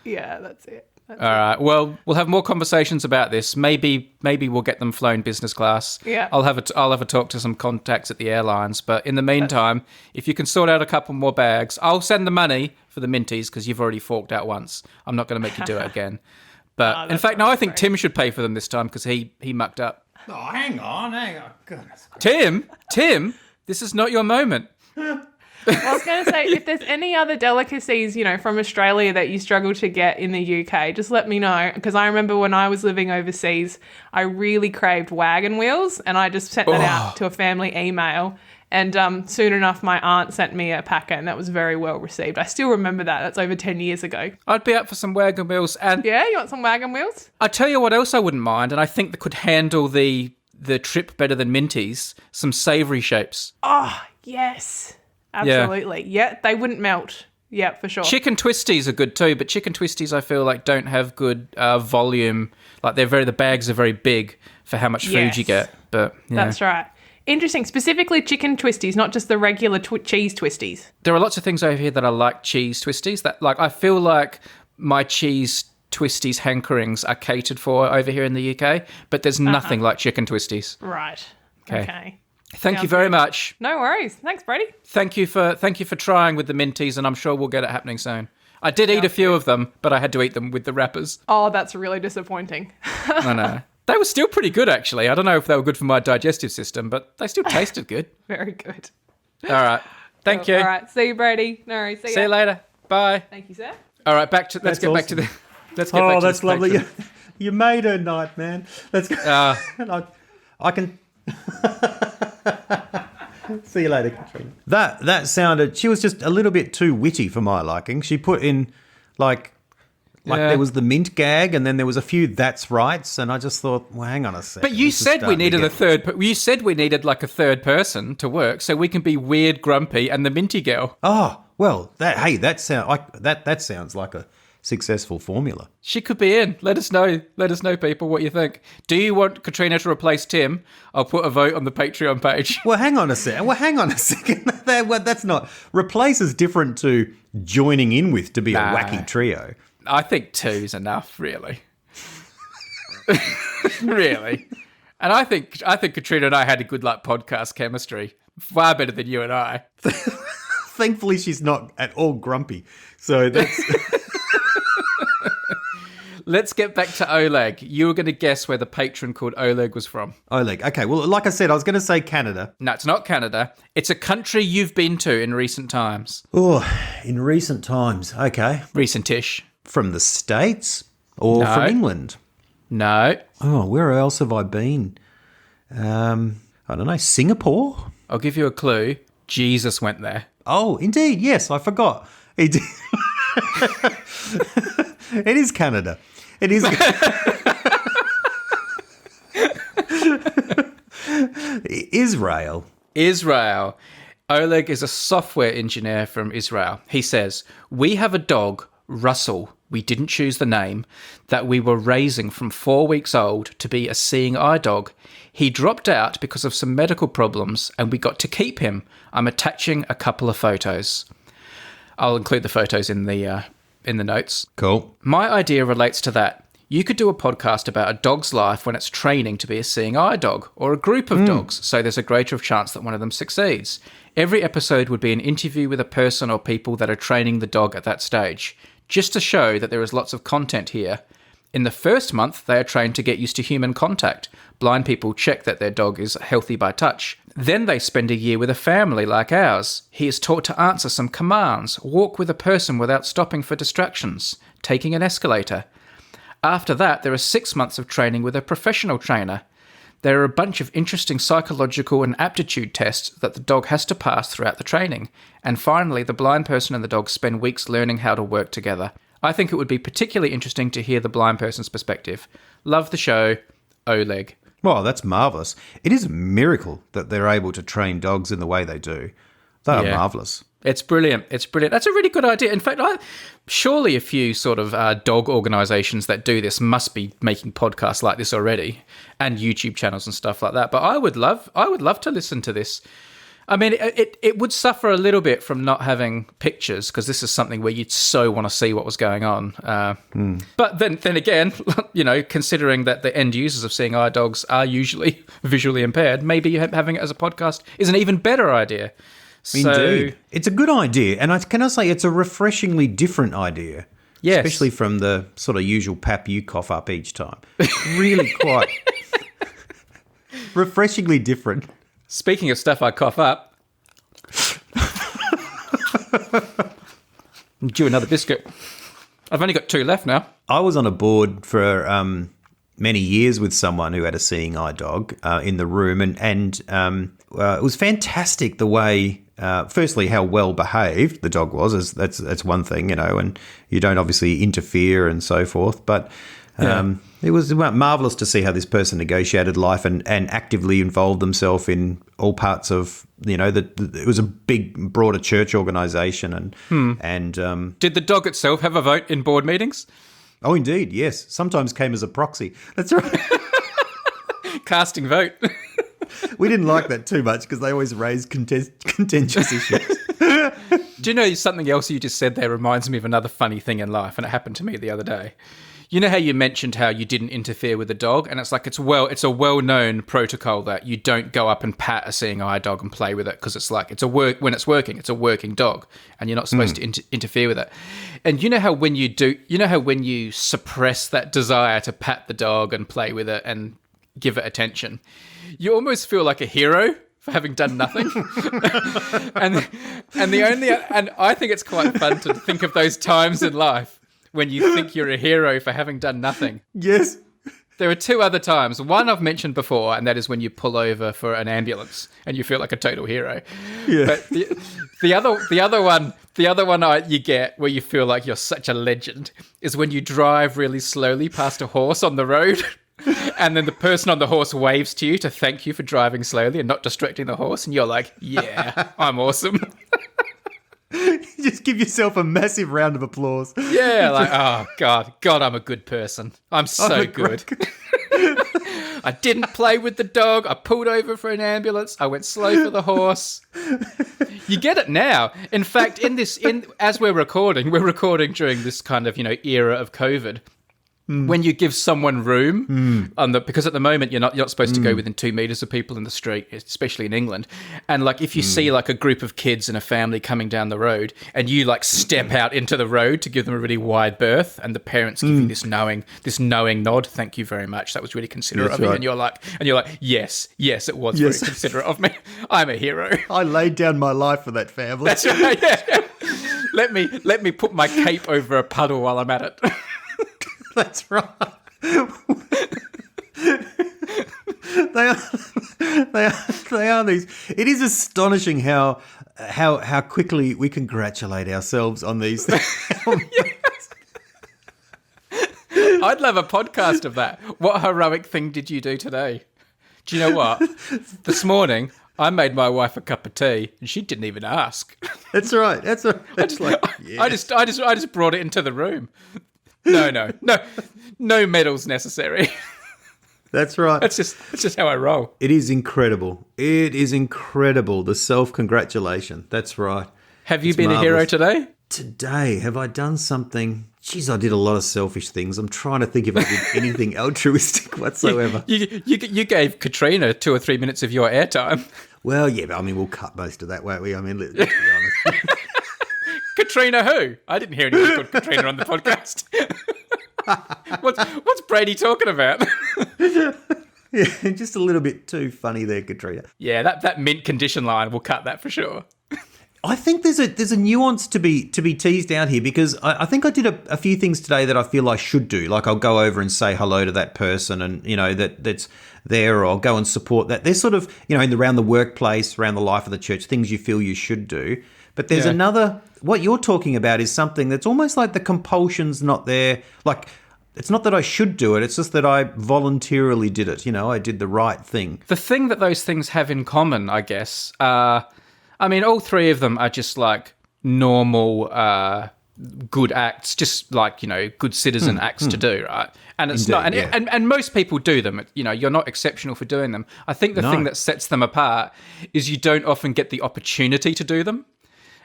Yeah, that's it. All right. Well, we'll have more conversations about this. Maybe we'll get them flown business class. Yeah. I'll have a talk to some contacts at the airlines. But in the meantime, if you can sort out a couple more bags, I'll send the money for the Minties because you've already forked out once. I'm not going to make you do it again. But in fact, no, I think Tim should pay for them this time because he mucked up. Oh, hang on. Goodness. Tim, this is not your moment. Well, I was going to say, if there's any other delicacies, from Australia that you struggle to get in the UK, just let me know. Because I remember when I was living overseas, I really craved wagon wheels, and I just sent that out to a family email. And soon enough, my aunt sent me a packet, and that was very well received. I still remember that. That's over 10 years ago. I'd be up for some wagon wheels. And yeah, you want some wagon wheels? I tell you what else I wouldn't mind, and I think that could handle the trip better than Minties, some savoury shapes. Oh, yes. Absolutely. Yeah, they wouldn't melt. Yeah, for sure. Chicken twisties are good too, but chicken twisties I feel like don't have good volume. Like the bags are very big for how much food you get. But That's right. Interesting. Specifically chicken twisties, not just the regular cheese twisties. There are lots of things over here that I like cheese twisties. That I feel like my cheese twisties hankerings are catered for over here in the UK, but there's nothing like chicken twisties. Right. Okay. Thank you very much. No worries. Thanks, Brady. Thank you for trying with the Minties, and I'm sure we'll get it happening soon. I did eat a few of them, but I had to eat them with the wrappers. Oh, that's really disappointing. I know. They were still pretty good, actually. I don't know if they were good for my digestive system, but they still tasted good. Very good. All right. Thank you. All right. See you, Brady. No worries. See you later. Bye. Thank you, sir. All right. Let's get back to Oh, that's lovely. You made her night, man. Let's go. I can... See you later, Katrina. That sounded... She was just a little bit too witty for my liking. She put in, there was the mint gag, and then there was a few that's rights, and I just thought, well, hang on a second. But you said we needed a third... You said we needed a third person to work, so we can be weird, grumpy, and the minty girl. Oh, well, that sounds like a successful formula. She could be in. Let us know, people, what you think. Do you want Katrina to replace Tim? I'll put a vote on the Patreon page. Well, hang on a second. That's not... Replace is different to joining in with to be a wacky trio. I think two's enough, really. Really. And I think Katrina and I had a good podcast chemistry. Far better than you and I. Thankfully, she's not at all grumpy. So that's... Let's get back to Oleg. You were going to guess where the patron called Oleg was from. Oleg. Okay, well, like I said, I was going to say Canada. No, it's not Canada. It's a country you've been to in recent times. Oh, in recent times. Okay. Recent-ish. From the States or from England? No. Oh, where else have I been? I don't know, Singapore? I'll give you a clue. Jesus went there. Oh, indeed. Yes, I forgot. He did. It is Canada. It is. Israel. Oleg is a software engineer from Israel. He says, "We have a dog, Russell. We didn't choose the name, that we were raising from 4 weeks old to be a seeing eye dog. He dropped out because of some medical problems, and we got to keep him. I'm attaching a couple of photos." I'll include the photos in the notes. Cool. My idea relates to that. You could do a podcast about a dog's life when it's training to be a seeing eye dog, or a group of dogs, so there's a greater chance that one of them succeeds. Every episode would be an interview with a person or people that are training the dog at that stage, just to show that there is lots of content here. In the first month, they are trained to get used to human contact. Blind people check that their dog is healthy by touch. Then they spend a year with a family like ours. He is taught to answer some commands, walk with a person without stopping for distractions, taking an escalator. After that, there are 6 months of training with a professional trainer. There are a bunch of interesting psychological and aptitude tests that the dog has to pass throughout the training. And finally, the blind person and the dog spend weeks learning how to work together. I think it would be particularly interesting to hear the blind person's perspective. Love the show, Oleg. Well, that's marvellous. It is a miracle that they're able to train dogs in the way they do. They are marvellous. It's brilliant. It's brilliant. That's a really good idea. In fact, surely a few sort of dog organisations that do this must be making podcasts like this already, and YouTube channels and stuff like that. But I would love to listen to this. I mean, it would suffer a little bit from not having pictures, because this is something where you'd so want to see what was going on. But then again, considering that the end users of seeing eye dogs are usually visually impaired, maybe having it as a podcast is an even better idea. Indeed. It's a good idea. And can I say it's a refreshingly different idea Yes. Especially from the sort of usual pap you cough up each time. Really quite refreshingly different. Speaking of stuff I cough up, do another biscuit. I've only got 2 left now. I was on a board for many years with someone who had a seeing eye dog in the room, and it was fantastic the way, firstly, how well behaved the dog was. That's one thing, and you don't obviously interfere and so forth. But it was marvelous to see how this person negotiated life and actively involved themselves in all parts of, it was a big, broader church organisation. And Did the dog itself have a vote in board meetings? Oh, indeed, yes. Sometimes came as a proxy. That's right. Casting vote. We didn't like that too much because they always raised contentious issues. Do you know something else you just said there reminds me of another funny thing in life, and it happened to me the other day. You know how you mentioned how you didn't interfere with the dog, and it's like it's a well-known protocol that you don't go up and pat a seeing eye dog and play with it because it's like when it's working, it's a working dog, and you're not supposed to interfere with it. And you know how when you suppress that desire to pat the dog and play with it and give it attention, you almost feel like a hero for having done nothing. and I think it's quite fun to think of those times in life when you think you're a hero for having done nothing. Yes. There are 2 other times. One I've mentioned before, and that is when you pull over for an ambulance and you feel like a total hero. Yeah. But the other one you get where you feel like you're such a legend is when you drive really slowly past a horse on the road. And then the person on the horse waves to you to thank you for driving slowly and not distracting the horse. And you're like, yeah, I'm awesome. You just give yourself a massive round of applause. Yeah, like, oh, God, I'm a good person. I'm so good. I didn't play with the dog. I pulled over for an ambulance. I went slow for the horse. You get it now. In fact, as we're recording during this kind of, era of COVID. When you give someone room because at the moment you're not supposed to go within 2 meters of people in the street, especially in England. And like if you see like a group of kids and a family coming down the road and you like step out into the road to give them a really wide berth, and the parents give you this knowing nod, thank you very much, that was really considerate of me. Right. And you're like, yes, it was very considerate of me. I'm a hero. I laid down my life for that family. That's right. Yeah. Let me put my cape over a puddle while I'm at it. That's right. They are these. It is astonishing how quickly we congratulate ourselves on these things. I'd love a podcast of that. What heroic thing did you do today? Do you know what? This morning, I made my wife a cup of tea, and she didn't even ask. That's right. That's right. I just brought it into the room. No medals necessary. That's right. That's just how I roll. It is incredible. The self-congratulation. That's right. Have you been marvelous. A hero today? Today, have I done something? Jeez, I did a lot of selfish things. I'm trying to think if I did anything altruistic whatsoever. You gave Katrina 2 or 3 minutes of your airtime. Well, yeah, but we'll cut most of that, won't we? Let's be honest. Katrina who? I didn't hear anyone called Katrina on the podcast. What's Brady talking about? Yeah, just a little bit too funny there, Katrina. Yeah, that mint condition line, we'll cut that for sure. I think there's a nuance to be teased out here, because I think I did a few things today that I feel I should do. Like I'll go over and say hello to that person, and that's there, or I'll go and support that. There's sort of around the workplace, around the life of the church, things you feel you should do. But there's another. What you're talking about is something that's almost like the compulsion's not there. Like, it's not that I should do it. It's just that I voluntarily did it. I did the right thing. The thing that those things have in common, I guess, all 3 of them are just like normal good acts, just like, good citizen acts to do, right? And it's Indeed, not, and most people do them. You're not exceptional for doing them. I think the thing that sets them apart is you don't often get the opportunity to do them.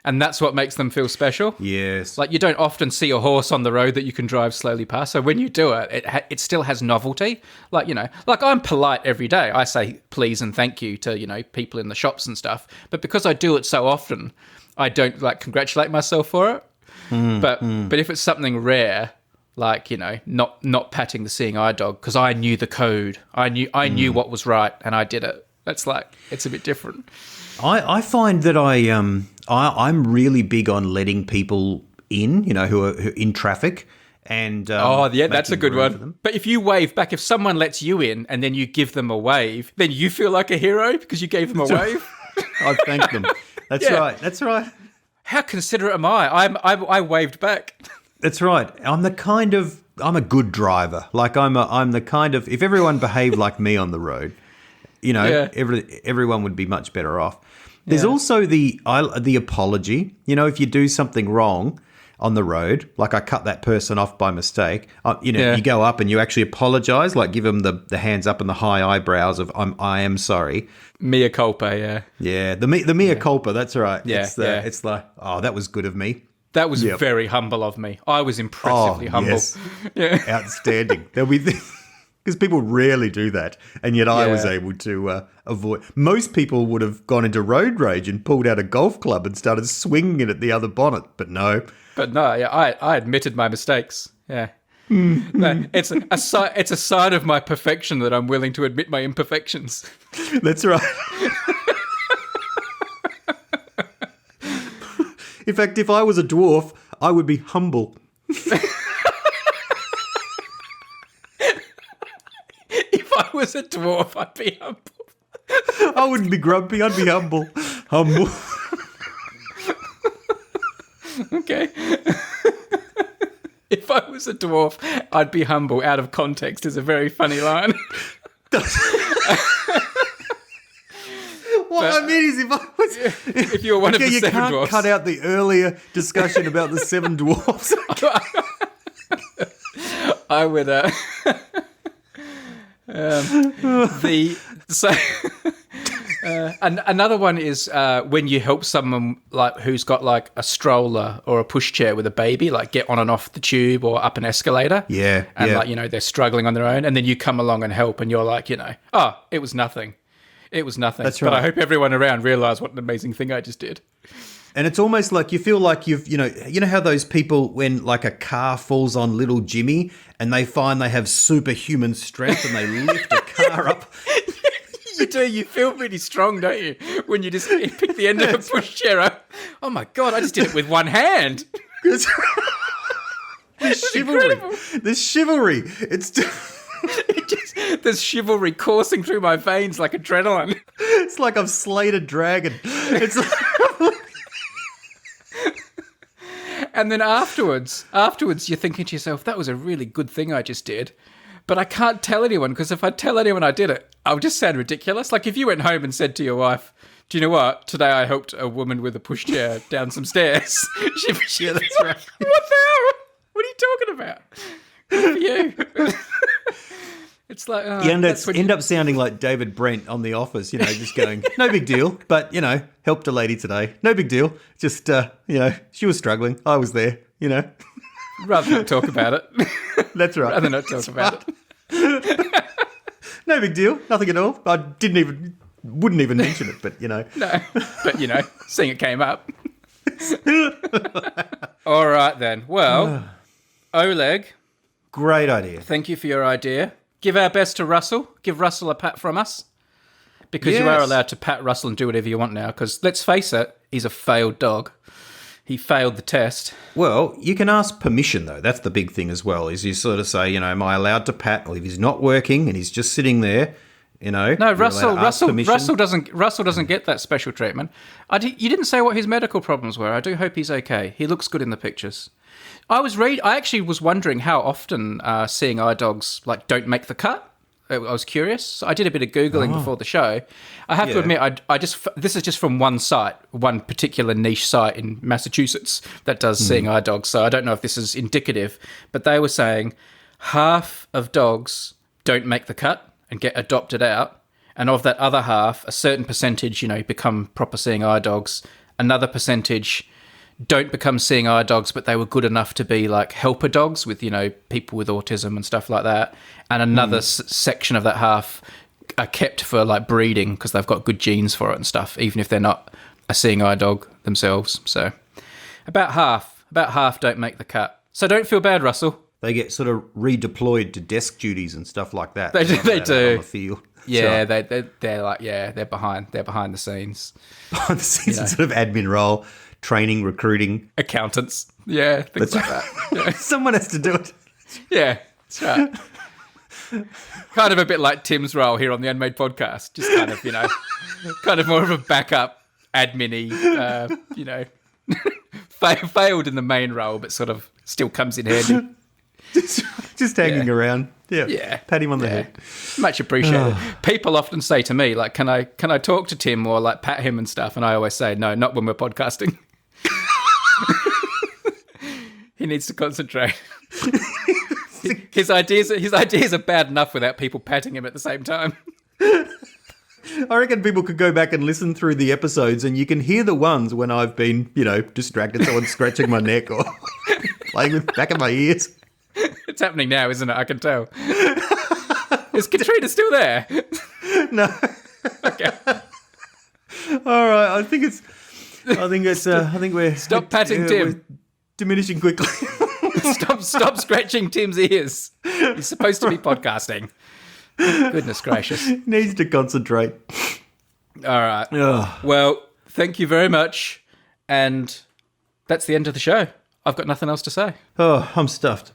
And that's what makes them feel special. Yes. Like you don't often see a horse on the road that you can drive slowly past. So when you do it, it still has novelty. Like, like I'm polite every day. I say please and thank you to, people in the shops and stuff. But because I do it so often, I don't congratulate myself for it. But if it's something rare, like, you know, not patting the seeing eye dog because I knew the code, I knew what was right and I did it. That's like, it's a bit different. I find that I'm really big on letting people in, you know, who are in traffic. And that's a good one. But if you wave back, if someone lets you in and then you give them a wave, then you feel like a hero because you gave them a wave. I thank them. That's right. That's right. How considerate am I? I waved back. That's right. I'm a good driver. Like I'm the kind of, if everyone behaved like me on the road, you know, everyone would be much better off. There's also the apology. You know, if you do something wrong on the road, like I cut that person off by mistake, you go up and you actually apologize, like give them the hands up and the high eyebrows of I am sorry. Mea culpa, yeah. Yeah, the mea culpa, that's right. Yeah, it's like, oh, that was good of me. That was very humble of me. I was impressively humble. Yes. Yeah. Outstanding. There'll be because people rarely do that, and yet I was able to avoid. Most people would have gone into road rage and pulled out a golf club and started swinging it at the other bonnet, but no. I admitted my mistakes. Yeah. No, it's a sign of my perfection that I'm willing to admit my imperfections. That's right. In fact, if I was a dwarf, I would be humble. If I was a dwarf, I'd be humble. I wouldn't be grumpy, I'd be humble. Humble. Okay. If I was a dwarf, I'd be humble. Out of context is a very funny line. What I mean is, if you were one of the you seven can't dwarfs, cut out the earlier discussion about the seven dwarfs. I would. Another one is when you help someone like who's got like a stroller or a pushchair with a baby, like get on and off the tube or up an escalator. Yeah, and like, you know, they're struggling on their own, and then you come along and help, and you're like, you know, oh, it was nothing. It was nothing. That's right. But I hope everyone around realised what an amazing thing I just did. And it's almost like you feel like you know how those people when like a car falls on little Jimmy and they find they have superhuman strength and they lift a car up. You do. You feel really strong, don't you? When you just pick the end of a pushchair up. Oh my God, I just did it with one hand. The chivalry. The chivalry. There's chivalry coursing through my veins like adrenaline. It's like I've slayed a dragon. It's like... And then afterwards, you're thinking to yourself, that was a really good thing I just did. But I can't tell anyone, because if I tell anyone I did it, I'll just sound ridiculous. Like if you went home and said to your wife, do you know what? Today I helped a woman with a pushchair down some stairs. Yeah, that's right. What the hell? What are you talking about? Good for you. It's like... you end up sounding like David Brent on The Office, you know, just going, no big deal, but, you know, helped a lady today. No big deal. Just, you know, she was struggling. I was there, you know. Rather not talk about it. That's right. Rather not talk about it. No big deal. Nothing at all. I wouldn't even mention it, but, you know. No, but, you know, seeing it came up. All right, then. Well, Oleg. Great idea. Thank you for your idea. Give our best to Russell. Give Russell a pat from us. Because you are allowed to pat Russell and do whatever you want now. Because, let's face it, he's a failed dog. He failed the test. Well, you can ask permission, though. That's the big thing as well, is you sort of say, you know, am I allowed to pat? Or if he's not working and he's just sitting there, you know. No, Russell doesn't get that special treatment. You didn't say what his medical problems were. I do hope he's okay. He looks good in the pictures. I actually was wondering how often seeing eye dogs like don't make the cut. I was curious. I did a bit of Googling before the show. I have to admit, this is just from one site, one particular niche site in Massachusetts that does seeing eye dogs. So I don't know if this is indicative, but they were saying half of dogs don't make the cut and get adopted out. And of that other half, a certain percentage, you know, become proper seeing eye dogs. Another percentage don't become seeing eye dogs, but they were good enough to be like helper dogs with, you know, people with autism and stuff like that. And another section of that half are kept for like breeding because they've got good genes for it and stuff, even if they're not a seeing eye dog themselves. So about half About half don't make the cut. So don't feel bad, Russell. They get sort of redeployed to desk duties and stuff like that. They do. On the field. Yeah, they're like, they're behind the scenes. Behind the scenes, sort of admin role, training, recruiting. Accountants. Yeah, things like that. Yeah. Someone has to do it. Yeah, that's right. Kind of a bit like Tim's role here on the Unmade podcast. Just kind of, kind of more of a backup admin-y, failed in the main role, but sort of still comes in handy. Just hanging around. Yeah. Yeah. Pat him on the head. Much appreciated. People often say to me, like, can I talk to Tim or like pat him and stuff? And I always say, no, not when we're podcasting. He needs to concentrate. His ideas are bad enough without people patting him at the same time. I reckon people could go back and listen through the episodes and you can hear the ones when I've been, distracted, someone scratching my neck or playing with the back of my ears. It's happening now, isn't it? I can tell. Is Katrina still there? No. Okay. All right. I think we're Stop patting Tim. We're diminishing quickly. Stop scratching Tim's ears. He's supposed to be podcasting. Goodness gracious. He needs to concentrate. All right. Well, thank you very much. And that's the end of the show. I've got nothing else to say. Oh, I'm stuffed.